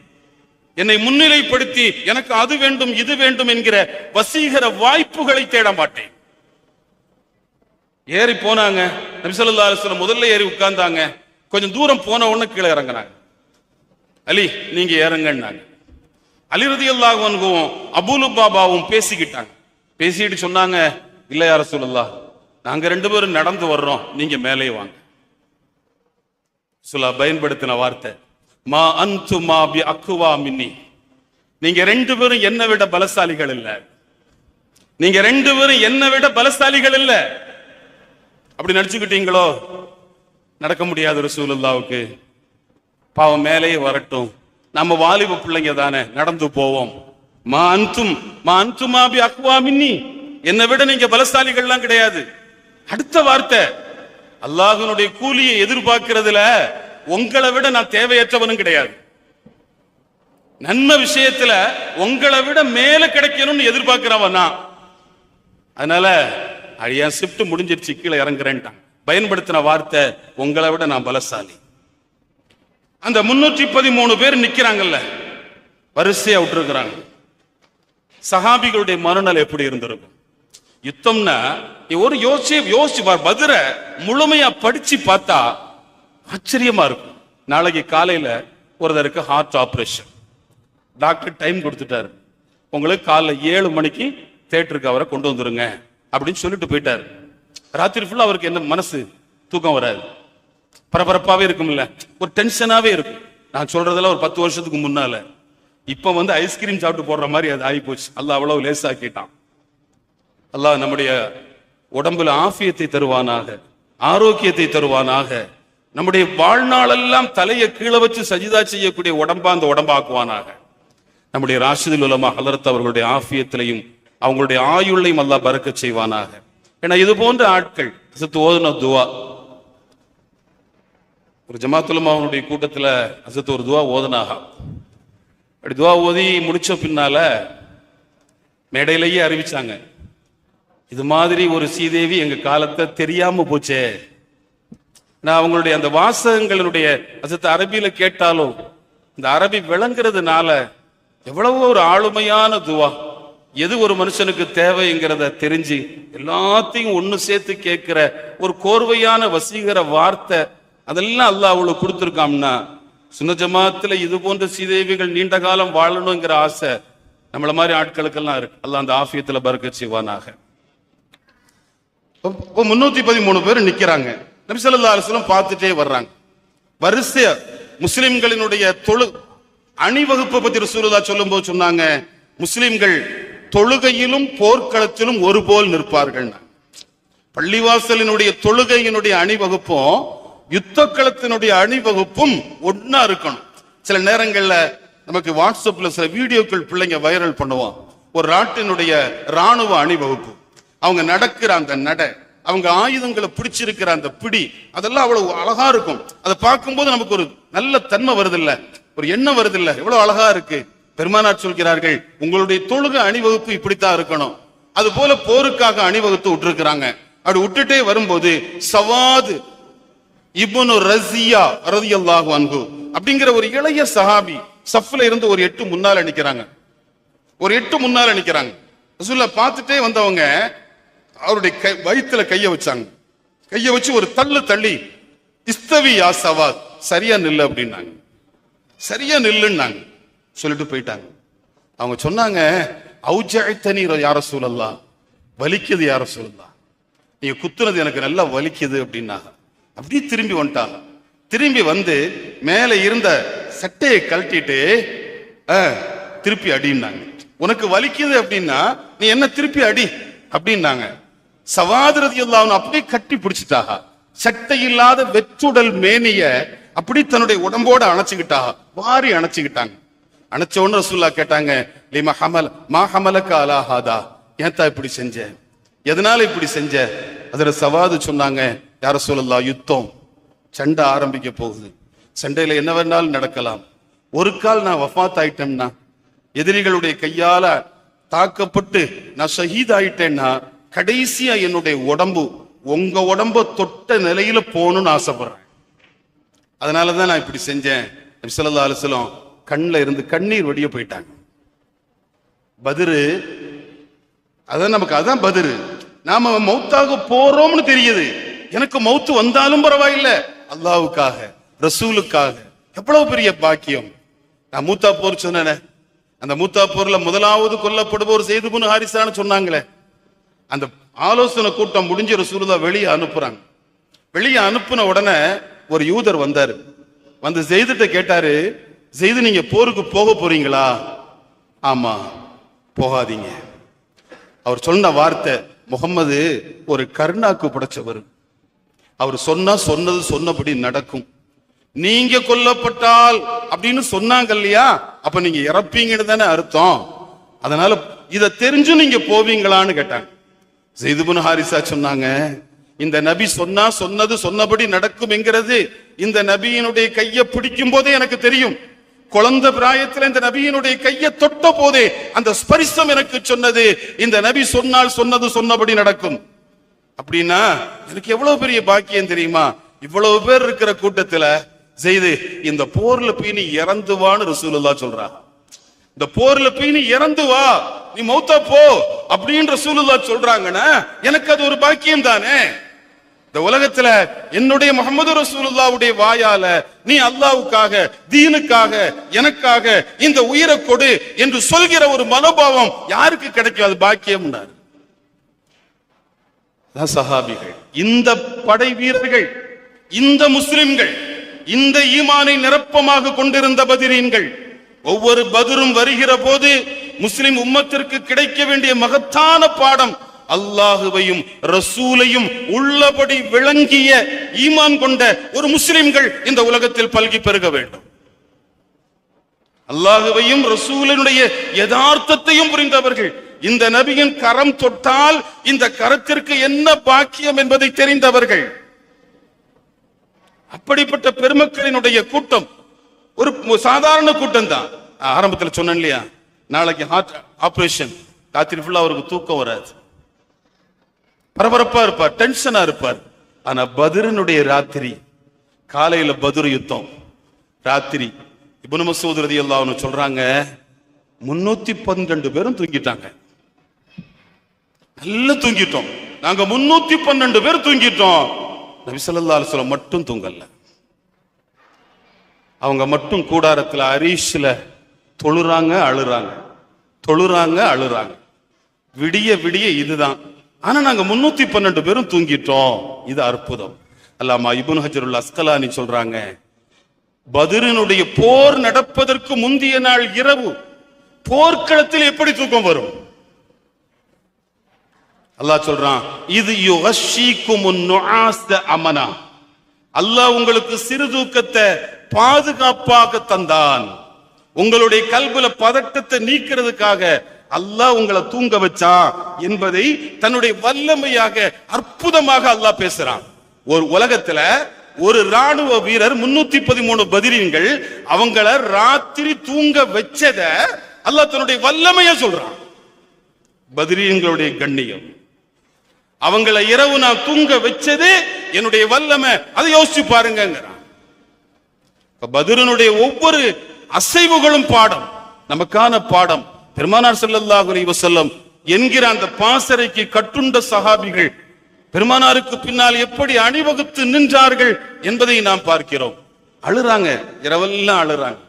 என்னை முன்னிலைப்படுத்தி எனக்கு அது வேண்டும் இது வேண்டும் என்கிற வசீகர வாய்ப்புகளை தேட மாட்டேன். ஏறி போனாங்க. நபி ஸல்லல்லாஹு அலைஹி வஸல்லம் முதல்ல ஏறி உட்கார்ந்தாங்க. கொஞ்சம் தூரம் போன உடனே கீழே இறங்கினாங்க. அலி நீங்க இறங்கன்னாங்க. அலி ரலியல்லாஹு அன்ஹுவும் அபூலுபாபாவும் பேசிக்கிட்டாங்க. பேசிட்டு சொன்னாங்க, இல்ல யா ரசூலுல்லாஹ், நாங்க 2 பேரும் நடந்து வர்றோம், நீங்க மேலே வாங்க. சுல்லா பயன்படுத்தின வார்த்தை, மா அன்துமா பி அக்வா மின்னி, நீங்க 2 பேரும் என்னை விட பலசாலிகள் இல்ல, நீங்க 2 பேரும் என்னை விட பலசாலிகள் இல்ல. அப்படி நடிச்சுக்கிட்டீங்களோ நடக்க முடியாது ரசூலுல்லாஹ்வுக்கு. பாவம் மேலேயே வரட்டும், நம்ம வாலிப பிள்ளைங்க தானே, நடந்து போவோம். மா அன்துமா பி அக்வா மின்னி, என்னை விட நீங்க பலசாலிகள்லாம் கிடையாது. அடுத்த வார்த்தை, அல்லாஹ்வினுடைய கூலியை எதிர்பார்க்கிறதுல உங்களை விட நான் தேவையற்றவனும் கிடையாது. நன்மை விஷயத்துல உங்களை விட மேல கிடைக்கணும்னு எதிர்பார்க்கிறவனா. அதனால அழியா ஷிஃப்ட் முடிஞ்சிருச்சு, கீழே இறங்குறேன்ட்டான். பயன்படுத்தின வார்த்தை, உங்களை விட நான் பலசாலி. அந்த 313 பேர் நிக்கிறாங்கல்ல, வரிசையா விட்டுருக்கிறாங்க. சஹாபிகளுடைய மனநல எப்படி இருந்திருக்கும்? யுத்தம்னா ஒரு யோசிச்சு பதிர முழுமையா படிச்சு பார்த்தா ஆச்சரியமா இருக்கும். நாளைக்கு காலையில ஒருத்தருக்கு ஹார்ட் ஆபரேஷன், டாக்டர் டைம் கொடுத்துட்டாரு, உங்களுக்கு காலைல 7 மணிக்கு தியேட்டருக்கு அவரை கொண்டு வந்துருங்க அப்படின்னு சொல்லிட்டு போயிட்டாரு. ராத்திரி ஃபுல்லா அவருக்கு என்ன மனசு தூக்கம் வராது, பரபரப்பாவே இருக்கும், இல்ல ஒரு டென்ஷனாவே இருக்கும். நான் சொல்றதெல்லாம் ஒரு 10 வருஷத்துக்கு முன்னால, இப்ப ஐஸ்கிரீம் சாப்பிட்டு போடுற மாதிரி அது ஆகி போச்சு. அல்லாஹ் அவ்வளவு லேசாக்கிட்டான். அல்லாஹ் நம்முடைய உடம்புல ஆஃபியத்தை தருவானாக, ஆரோக்கியத்தை தருவானாக. நம்முடைய வாழ்நாளெல்லாம் தலையை கீழே வச்சு சஜிதா செய்யக்கூடிய உடம்பா அந்த உடம்பாக்குவானாக. நம்முடைய ராஷிதுல் உலமா ஹலரத் அவர்களுடைய ஆஃபியத்திலையும் அவங்களுடைய ஆயுளையும் அல்லாஹ் பறக்கச் செய்வானாக. ஏன்னா இது போன்ற ஆட்கள் ஓதுன துவா, ஒரு ஜமாத்துல் உலமாவுடைய கூட்டத்துல அசத்து ஒரு துவா ஓதுனாக. அப்படி துவா ஓதி முடிச்ச பின்னால மேடையிலேயே அறிவிச்சாங்க, இது மாதிரி ஒரு சீதேவி எங்க காலத்தை தெரியாம போச்சே. நான் அவங்களுடைய அந்த வாசகங்களுடைய அசத்து அரபியில கேட்டாலும் இந்த அரபி விளங்குறதுனால எவ்வளவோ ஒரு ஆளுமையான துவா, எது ஒரு மனுஷனுக்கு தேவைங்கிறத தெரிஞ்சு எல்லாத்தையும் ஒண்ணு சேர்த்து கேட்கிற ஒரு கோர்வையான வசீகர வார்த்தை, அதெல்லாம் அல்லாஹ் அவளுக்கு கொடுத்துருக்காம்னா, சுன்ன ஜமாத்துல இது போன்ற சீதேவிகள் நீண்ட காலம் வாழணுங்கிற ஆசை நம்மள மாதிரி ஆட்களுக்கெல்லாம் இருக்கு. அல்லாஹ் அந்த ஆஃபியத்துல பறக்கச் செய்வானாக. 313 பேர் நிக்கிறாங்க. நபி ஸல்லல்லாஹு அலைஹி வஸல்லம் பார்த்துட்டே வர்றாங்க. வரிசையா முஸ்லிம்களினுடைய அணிவகுப்பை பத்தி ரசூலுல்லாஹ் சொல்லும்போது சொன்னாங்க, முஸ்லிம்கள் தொழுகையிலும் போர்க்களத்திலும் ஒருபோல் நிற்பார்கள். பள்ளிவாசலினுடைய தொழுகையினுடைய அணிவகுப்பும் யுத்த களத்தினுடைய அணிவகுப்பும் ஒன்னா இருக்கணும். சில நேரங்கள்ல நமக்கு வாட்ஸ்அப்ல சில வீடியோக்கள் பிள்ளைங்க வைரல் பண்ணுவோம். ஒரு நாட்டினுடைய ராணுவ அணிவகுப்பு, அவங்க நடக்கிற அந்த நடை, அவங்க ஆயுதங்களை பிடிச்சிருக்கிற அந்த பிடி அதெல்லாம் அவ்வளவு அழகா இருக்கும். அதை பார்க்கும்போது நமக்கு ஒரு நல்ல தன்மை வருது இல்ல, ஒரு எண்ணம் வருது இல்ல, எவ்வளவு அழகா இருக்கு. பெருமானார் சொல்கிறார்கள், உங்களுடைய தொழுகை அணிவகுப்பு இப்படித்தான் இருக்கணும். அது போல போருக்காக அணிவகுத்து விட்டுருக்கிறாங்க. அப்படி விட்டுட்டே வரும்போது சவாது இப்னு ரஸியா ரலியல்லாஹு அன்ஹு அப்படிங்கிற ஒரு இளைய சஹாபி சஃப்ல இருந்து ஒரு 8 முன்னால நிக்கிறாங்க. ஒரு 8 முன்னால நிக்கிறாங்க. ரசூலுல்லாஹ் பார்த்துட்டே வந்தவங்க அவருடைய வயிற்றுல கைய வச்சாங்க. கைய வச்சு ஒரு தள்ளு தள்ளி இஸ்தவி யா சவாத், சரியா நில்லு அப்படின்னாங்க. சரியா நில்லுன்னாங்க. சொல்லிட்டு போயிட்டாங்க. அவங்க சொன்னாங்க, அவுஜஅத்தனி யா ரசூலல்லாஹ், வலிக்குது யா ரசூலல்லாஹ், நீங்க குத்துனது எனக்கு நல்லா வலிக்குது அப்படின்னாங்க. அப்படியே திரும்பி வந்துட்டாங்க. திரும்பி வந்து மேல இருந்த சட்டையை கழட்டிட்டு திருப்பி அடின்னாங்க. உனக்கு வலிக்குது அப்படின்னா நீ என்ன திருப்பி அடி அப்படின்னாங்க. சவாத் ரலியல்லாஹு அன்ஹு அப்படியே கட்டி பிடிச்சிட்டாங்க. சட்டை இல்லாத வெற்றுடல் மேனிய அப்படி தன்னுடைய உடம்போட அணைச்சுக்கிட்டாங்க, வாரி அணைச்சுக்கிட்டாங்க. அணைச்ச உடனே ரசூலுல்லாஹ் கேட்டாங்க, லிமா ஹமல் மா ஹமலக அலா ஹாதா, ஏன்டா இப்படி செஞ்ச, எதனால இப்படி செஞ்ச? அதுல சவாது சொன்னாங்க, யா ரசூலல்லாஹ், யுத்தம், சண்டை ஆரம்பிக்க போகுது, சண்டையில என்ன வேணாலும் நடக்கலாம். ஒரு கால் நான் வஃபாத் ஆயிட்டேன்னா, எதிரிகளுடைய கையால தாக்கப்பட்டு நான் ஷஹீத் ஆயிட்டேன்னா, கடைசியா என்னுடைய உடம்பு உங்க உடம்ப தொட்ட நிலையில போகணும்னு ஆசைப்படுறேன். அதனாலதான் நான் இப்படி செஞ்சேன். நபி ஸல்லல்லாஹு அலைஹி வஸல்லம் கண்ணில் இருந்து கண்ணீர் வடிய போயிட்டாங்க. பத்ரு அதான் நமக்கு, அதான் பத்ரு. நாம மௌத்தாக போறோம்னு தெரியுது. எனக்கு மௌத்து வந்தாலும் பரவாயில்ல, அல்லாஹ்வுக்காக ரசூலுக்காக. எவ்வளவு பெரிய பாக்கியம். நான் மூத்தா போர் சொன்னேன். அந்த மூத்தா போர்ல முதலாவது கொல்லப்படுவோர் ஸைத் இப்னு ஹாரிஸான்னு சொன்னாங்களே. அந்த ஆலோசனை கூட்டம் முடிஞ்சு ரசூலுல்லாஹ் வெளியே அனுப்புறாங்க. வெளியே அனுப்புன உடனே ஒரு யூதர் வந்தாரு. வந்து ஸைத்ட்ட கேட்டாரு, ஸைத், நீங்க போருக்கு போக போறீங்களா? ஆமா. போகாதீங்க. அவர் சொன்ன வார்த்தை, முகம்மது ஒரு கருணாக்கு படைச்சவர், அவர் சொன்னா சொன்னது சொன்னபடி நடக்கும். நீங்க கொல்லப்பட்டால் அப்படின்னு சொன்னாங்க இல்லையா, அப்ப நீங்க இறப்பீங்கன்னு தானே அர்த்தம். அதனால இத தெரிஞ்சு நீங்க போவீங்களான்னு கேட்டாங்க. ஸைத் இப்னு ஹாரிஸா சொன்னாங்க, இந்த நபி சொன்னா சொன்னது சொன்னபடி நடக்கும் என்கிறது இந்த நபியினுடைய கையை பிடிக்கும் போதே எனக்கு தெரியும். குழந்தை பிராயத்தில் இந்த நபியினுடைய கையை தொட்ட போதே அந்த ஸ்பரிசம் எனக்கு சொன்னது, இந்த நபி சொன்னால் சொன்னது சொன்னபடி நடக்கும். அப்படின்னா எனக்கு எவ்வளவு பெரிய பாக்கியம் தெரியுமா? இவ்வளவு பேர் இருக்கிற கூட்டத்துல ஸைத், இந்த போர்ல போய் நீ இறந்து வான்னு ரசூலுல்லாஹ் சொல்றா. இந்த போர்ல போய் நீ இறந்து வா, நீ மௌத்தா போ அப்படின்னு ரசூலுல்லாஹ் சொல்றாங்கன்னா எனக்கு அது ஒரு பாக்கியம் தானே. இந்த உலகத்துல என்னுடைய முஹம்மது ரசூலுல்லாஹ்வுடைய வாயால நீ அல்லாஹ்வுக்காக, தீனுக்காக, எனக்காக இந்த உயிரை கொடு என்று சொல்கிற ஒரு மனோபாவம் யாருக்கு கிடைக்கும்? அது பாக்கியம். சஹாபிகள், இந்த படை வீரர்கள், இந்த முஸ்லிம்கள், இந்த ஈமானை நிரப்பமாக கொண்டிருந்த பத்ரீன்கள், ஒவ்வொரு பத்ரும் வருகிற போது முஸ்லிம் உம்மத்திற்கு கிடைக்க வேண்டிய மகத்தான பாடம், அல்லாஹுவையும் ரசூலையும் உள்ளபடி விளங்கிய ஈமான் கொண்ட ஒரு முஸ்லிம்கள் இந்த உலகத்தில் பல்கி பெருக வேண்டும். அல்லாஹுவையும் ரசூலினுடைய யதார்த்தத்தையும் புரிந்தவர்கள், இந்த நபியின் கரம் தொட்டால் இந்த கரத்திற்கு என்ன பாக்கியம் என்பதை தெரிந்தவர்கள். அப்படிப்பட்ட பெருமக்களினுடைய கூட்டம் ஒரு சாதாரண கூட்டம் தான். ஆரம்பத்தில் சொன்னேன் இல்லையா, நாளைக்கு ஹார்ட் ஆபரேஷன், ராத்திரி ஃபுல்லா அவருக்கு தூக்கம் வராது, பரபரப்பா இருப்பார், டென்ஷனா இருப்பார். ஆனா பத்ரினுடைய ராத்திரி, காலையில பத்ர் யுத்தம், ராத்திரி இப்னு மஸ்ஊத் ரலியல்லாஹு அன்ஹு சொல்றாங்க, 312 பேரும் தூங்கிட்டாங்க. நல்லா தூங்கிட்டோம், நாங்க 312 பேர் தூங்கிட்டோம். நபி ஸல்லல்லாஹு அலைஹி வஸல்லம் மட்டும் தூங்கல. அவங்க மட்டும் கூடாரத்துல அரீஷ்ல தொழுறாங்க, அழுறாங்க, தொழுறாங்க, அழுறாங்க. விடிய விடிய இதுதான். ஆனா நாங்க 312 பேரும் தூங்கிட்டோம். இது அற்புதம். அல்லாமா இப்னு ஹஜருல் அஸ்கலானி சொல்றாங்க, பத்ரினுடைய போர் நடப்பதற்கு முந்திய நாள் இரவு போர்க்களத்தில் எப்படி தூக்கம் வரும்? அல்லாஹ் சொல்றான், இது யுகஷீகுமுன் நுஆஸ் அமனா, அல்லாஹ் உங்களுக்கு சிறு தூக்கத்தை பாதுகாப்பாக தந்தான். உங்களுடைய கல்புல பதட்டத்தை நீக்கிறதுக்காக அல்லாஹ் உங்களை தூங்க வச்சான் என்பதை தன்னுடைய வல்லமையாக அற்புதமாக அல்லாஹ் பேசுறான். ஒரு உலகத்துல ஒரு ராணுவ வீரர் 313 பதிரீன்கள் அவங்கள ராத்திரி தூங்க வச்சத அல்லாஹ் தன்னுடைய வல்லமைய சொல்றான். பதிரீன்களுடைய கண்ணியம், அவங்கள இரவு நான் தூங்க வச்சது என்னுடைய வல்லமை, அதை யோசிச்சு பாருங்க. பத்ருனுடைய ஒவ்வொரு அசைவுகளும் பாடம், நமக்கான பாடம். பெருமானார் ஸல்லல்லாஹு அலைஹி வஸல்லம் என்கிற அந்த பாசறைக்கு கட்டுண்ட சஹாபிகள் பெருமானாருக்கு பின்னால் எப்படி அணிவகுத்து நின்றார்கள் என்பதை நாம் பார்க்கிறோம். அழுறாங்க, இரவெல்லாம் அழுறாங்க.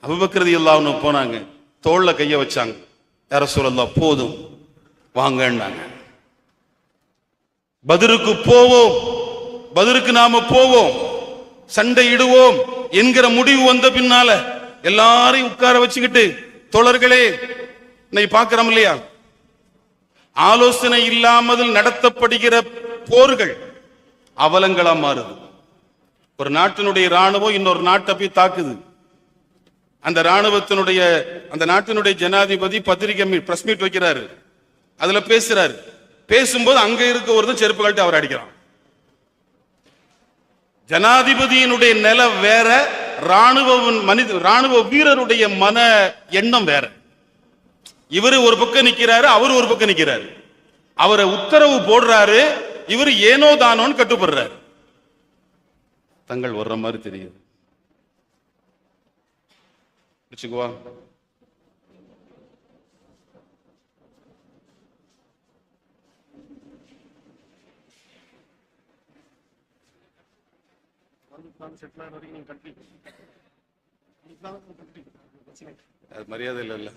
அபூபக்கர் ரலியல்லாஹு அன்ஹு போனாங்க, தோள்ல கைய வச்சாங்க. யா ரசூலல்லாஹ் போதும் வாங்கன்னாங்க. பத்ருக்கு போவோம், பத்ருக்கு நாம போவோம், சண்டையிடுவோம் என்கிற முடிவு வந்த பின்னால எல்லாரையும் உட்கார வச்சுக்கிட்டு, தோழர்களே இன்னைக்கு பார்க்கிறோம் இல்லையா, ஆலோசனை இல்லாமல் நடத்தப்படுகிற போர்கள் அவலங்களா மாறுது. ஒரு நாட்டினுடைய ராணுவம் இன்னொரு நாட்டை போய் தாக்குது. அந்த ராணுவத்தினுடைய அந்த நாட்டினுடைய ஜனாதிபதி பத்திரிகை பிரஸ் மீட் வைக்கிறாரு, அதுல பேசுறாரு. பேசும்போது அங்க இருக்க ஒருத்தன் செருப்பு கழட்டி அவர் அடிக்கிறான். ஜனாதிபதியினுடைய நில வேற, ராணுவ வீரருடைய மன எண்ணம் வேற. இவரு ஒரு பக்கம் நிக்கிறாரு, அவரு ஒரு பக்கம் நிக்கிறாரு. அவரை உத்தரவு போடுறாரு, இவரு ஏனோ தானோன்னு கட்டுப்படுறாரு. தங்கள் வர்ற மாதிரி தெரியுது. வச்சுக்குவா அது மரியாதை இல்ல.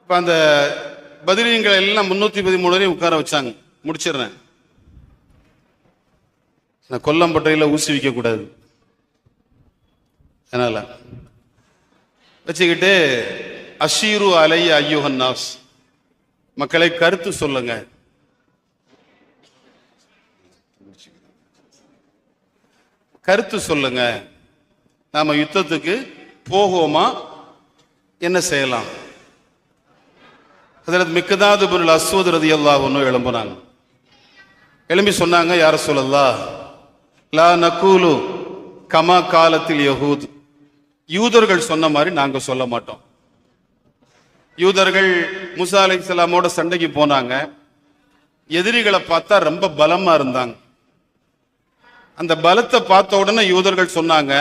இப்ப அந்த பதிரீன்கள் எல்லாம் 313 உட்கார வச்சாங்க. முடிச்சிடுறேன். கொல்லம்பட்டையில ஊசி வைக்க கூடாது, அதனால வச்சுக்கிட்டு அஷீரு அலைய ஐயுஹன்னாஸ், மக்களை கருத்து சொல்லுங்க. கருத்து சொல்லுங்க, நாம யுத்தத்துக்கு போகுவோமா, என்ன செய்யலாம்? ஹஜ்ரத் மிக்தாத் இப்னுல் அஸ்வத் ரலியல்லாஹு அன்ஹு எழும்புனாங்க. எழும்பி சொன்னாங்க, யா ரசூலல்லாஹ் லா நகூலு கமா காலத்தில் யஹூத், யூதர்கள் சொன்ன மாதிரி நாங்க சொல்ல மாட்டோம். யூதர்கள் மூசா அலைஹிஸ்ஸலாமோட சண்டைக்கு போனாங்க. எதிரிகளை பார்த்தா ரொம்ப பலமா இருந்தாங்க. அந்த பலத்தை பார்த்த உடனே யூதர்கள் சொன்னாங்க,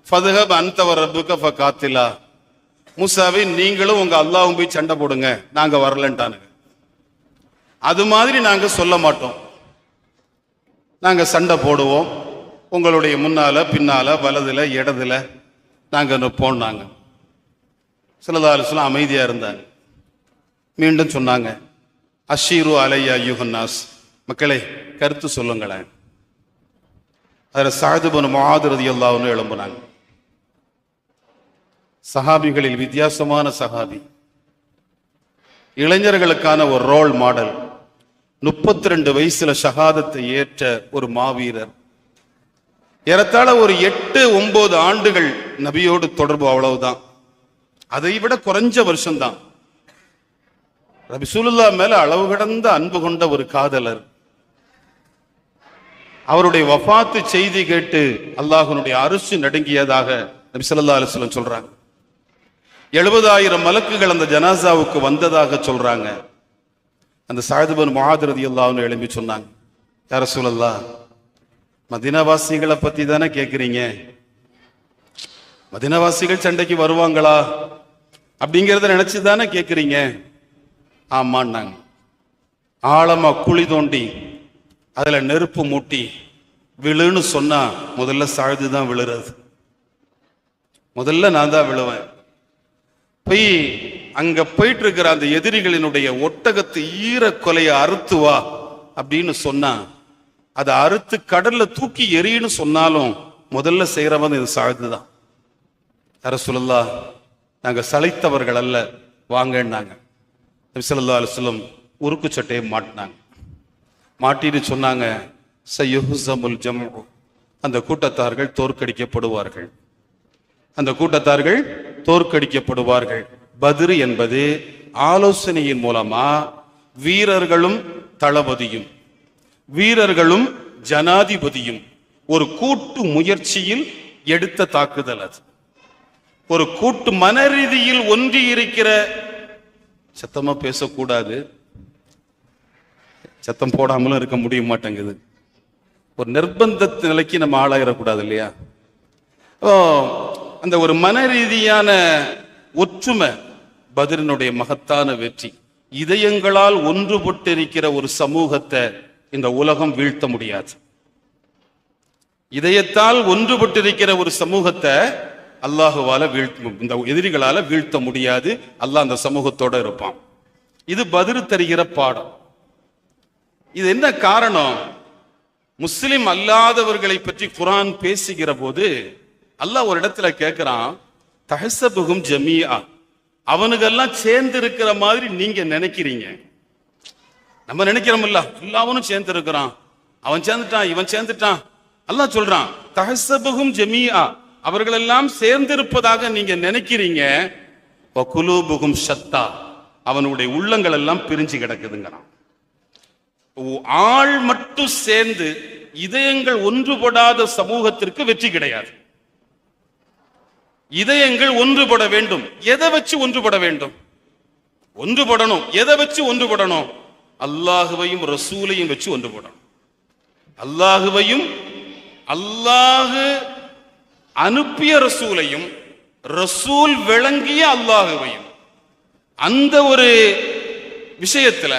ஃபதுஹப் அன்த வ ரப்புக ஃபகாத்திலா, மூசாவே நீங்களும் உங்க அல்லாஹ்வும் போய் சண்டை போடுங்க, நாங்க வரலன்ட்டானுங்க. அது மாதிரி நாங்க சொல்ல மாட்டோம், நாங்க சண்டை போடுவோம், உங்களுடைய முன்னால பின்னால வலதுல இடதுல நாங்க நிற்போம். நாங்க ஸல்லல்லாஹு அலைஹி வஸல்லம் அமைதியா இருந்தாங்க. மீண்டும் சொன்னாங்க, அஷீரு அலைய அய்யுஹன்னாஸ், மக்களே கருத்து சொல்லுங்களேன். அதில் சஅத் இப்னு முஆத் ரலியல்லாஹு அன்ஹு எழும்புனாங்க. சஹாபிகளில் வித்தியாசமான சஹாபி, இளைஞர்களுக்கான ஒரு ரோல் மாடல். 32 வயசுல ஷஹாதத்தை ஏற்ற ஒரு மாவீரர். ஏறத்தாழ ஒரு 8-9 ஆண்டுகள் நபியோடு தொடர்பு, அவ்வளவுதான். அதை விட குறைஞ்ச வருஷம்தான். ரசூலுல்லாஹ் மேல அளவு கடந்த அன்பு கொண்ட ஒரு காதலர். அவருடைய வஃபாத்து செய்தி கேட்டு அல்லாஹ்வுடைய அரிசி நடுங்கியதாக நபி ஸல்லல்லாஹு அலைஹி வஸல்லம் சொல்றாங்க. 70,000 மலக்குகள் அந்த ஜனாசாவுக்கு வந்ததாக சொல்றாங்க. அந்த சஅத் பின் முஆத் ரலியல்லாஹு அன்ஹு எழும்பி சொன்னாங்க, யா ரசூலல்லாஹ், மதீனாவாசிகளை பத்தி தானே கேட்குறீங்க, மதீனாவாசிகள் சண்டைக்கு வருவாங்களா அப்படிங்கிறத நினைச்சு தானே கேட்குறீங்க? ஆமான்னாங்க. ஆழமா குழி தோண்டி அதுல நெருப்பு மூட்டி விழுன்னு சொன்னா முதல்ல சஅத் தான் விழுறது, முதல்ல நான் தான் விழுவேன். போய் அங்க போயிட்டு இருக்கிற அந்த எதிரிகளினுடைய ஒட்டகத்து ஈர கொலையை அறுத்து வா அப்படின்னு சொன்னா, அதை அறுத்து கடல்ல தூக்கி எரின்னு சொன்னாலும் முதல்ல செய்யறவன் இது சஅத் தான். ரசூலுல்லாஹ், நாங்க சளைத்தவர்கள் அல்ல, வாங்கன்னாங்க. நபி ஸல்லல்லாஹு அலைஹி வஸல்லம் உருக்கு சட்டையை மாட்டினாங்க. மாட்டிட்டு சொன்னாங்க, சயுஹ்ஸமுல் ஜம்உ, அந்த கூட்டத்தார்கள் தோற்கடிக்கப்படுவார்கள், அந்த கூட்டத்தார்கள் தோற்கடிக்கப்படுவார்கள். பத்ர் என்பது ஆலோசனையின் மூலமா வீரர்களும் தளபதியும் வீரர்களும் ஜனாதிபதியும் ஒரு கூட்டு முயற்சியில் எடுத்த தாக்குதல். அது ஒரு கூட்டு மனரீதியில் ஒன்றி இருக்கிற. சத்தமா பேசக்கூடாது, சத்தம் போடாமலும் இருக்க முடிய மாட்டேங்குது. ஒரு நிர்பந்த நிலைக்கு நம்ம ஆளாயிடக்கூடாது இல்லையா? அந்த ஒரு மன ரீதியான ஒற்றுமை பத்ரினுடைய மகத்தான வெற்றி. இதயங்களால் ஒன்றுபட்டிருக்கிற ஒரு சமூகத்தை இந்த உலகம் வீழ்த்த முடியாது. இதயத்தால் ஒன்றுபட்டிருக்கிற ஒரு சமூகத்தை அல்லாஹுவால இந்த எதிரிகளால வீழ்த்த முடியாது. அல்லாஹ் அந்த சமூகத்தோட இருப்பான். இது பத்ர் தருகிற பாடம். இது என்ன காரணம்? முஸ்லிம் அல்லாதவர்களை பற்றி குர்ஆன் பேசுகிற போது அல்லாஹ் ஒரு இடத்துல கேட்கிறான், தஹஸபுஹும் ஜமீஆ, அவனுக்கெல்லாம் சேர்ந்து இருக்கிற மாதிரி நீங்க நினைக்கிறீங்க. நம்ம நினைக்கிறோம்ல, எல்லாவனும் சேர்ந்து இருக்கிறான், அவன் சேர்ந்துட்டான், இவன் சேர்ந்துட்டான். அல்லாஹ் சொல்றான், தஹஸபுஹும் ஜமீஆ, அவர்களெல்லாம் சேர்ந்திருப்பதாக நீங்க நினைக்கிறீங்க. வகுலூபுஹும் ஷத்தா, அவனுடைய உள்ளங்கள் எல்லாம் பிரிஞ்சு கிடக்குதுங்கிறான். ஆள் மட்டும் சேர்ந்து இதயங்கள் ஒன்றுபடாத சமூகத்திற்கு வெற்றி கிடையாது. இதயங்கள் ஒன்றுபட வேண்டும். எதை வச்சு ஒன்றுபட வேண்டும்? ஒன்றுபடணும். எதை வச்சு ஒன்றுபடணும்? அல்லாஹுவையும் ரசூலையும் வச்சு ஒன்றுபடணும். அல்லாஹுவையும், அல்லாஹு அனுப்பிய ரசூலையும், ரசூல் விளங்கிய அல்லாஹுவையும், அந்த ஒரு விஷயத்துல,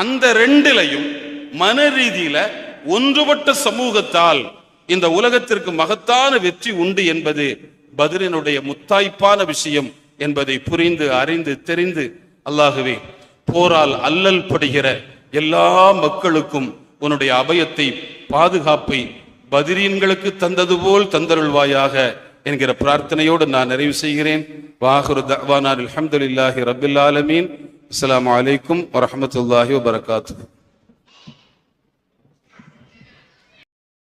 அந்த ரெண்டிலையும் மன ரீதியில ஒன்றுபட்ட சமூகத்தால் இந்த உலகத்திற்கு மகத்தான வெற்றி உண்டு என்பது பத்ரினுடைய முத்தாய்ப்பான விஷயம் என்பதை புரிந்து அறிந்து தெரிந்து, அல்லாஹுவே, போரால் அல்லல் படுகிற எல்லா மக்களுக்கும் உன்னுடைய அபயத்தை, பாதுகாப்பை பத்ரீன்களுக்கு தந்தது போல் தந்தருள்வாயாக என்கிற பிரார்த்தனையோடு நான் நிறைவு செய்கிறேன். வாஹிரு தஅவானா அல்ஹம்துலில்லாஹி ரப்பில் ஆலமீன். அஸ்ஸலாமு அலைக்கும் வரஹ்மத்துல்லாஹி வபரகாத்துஹு.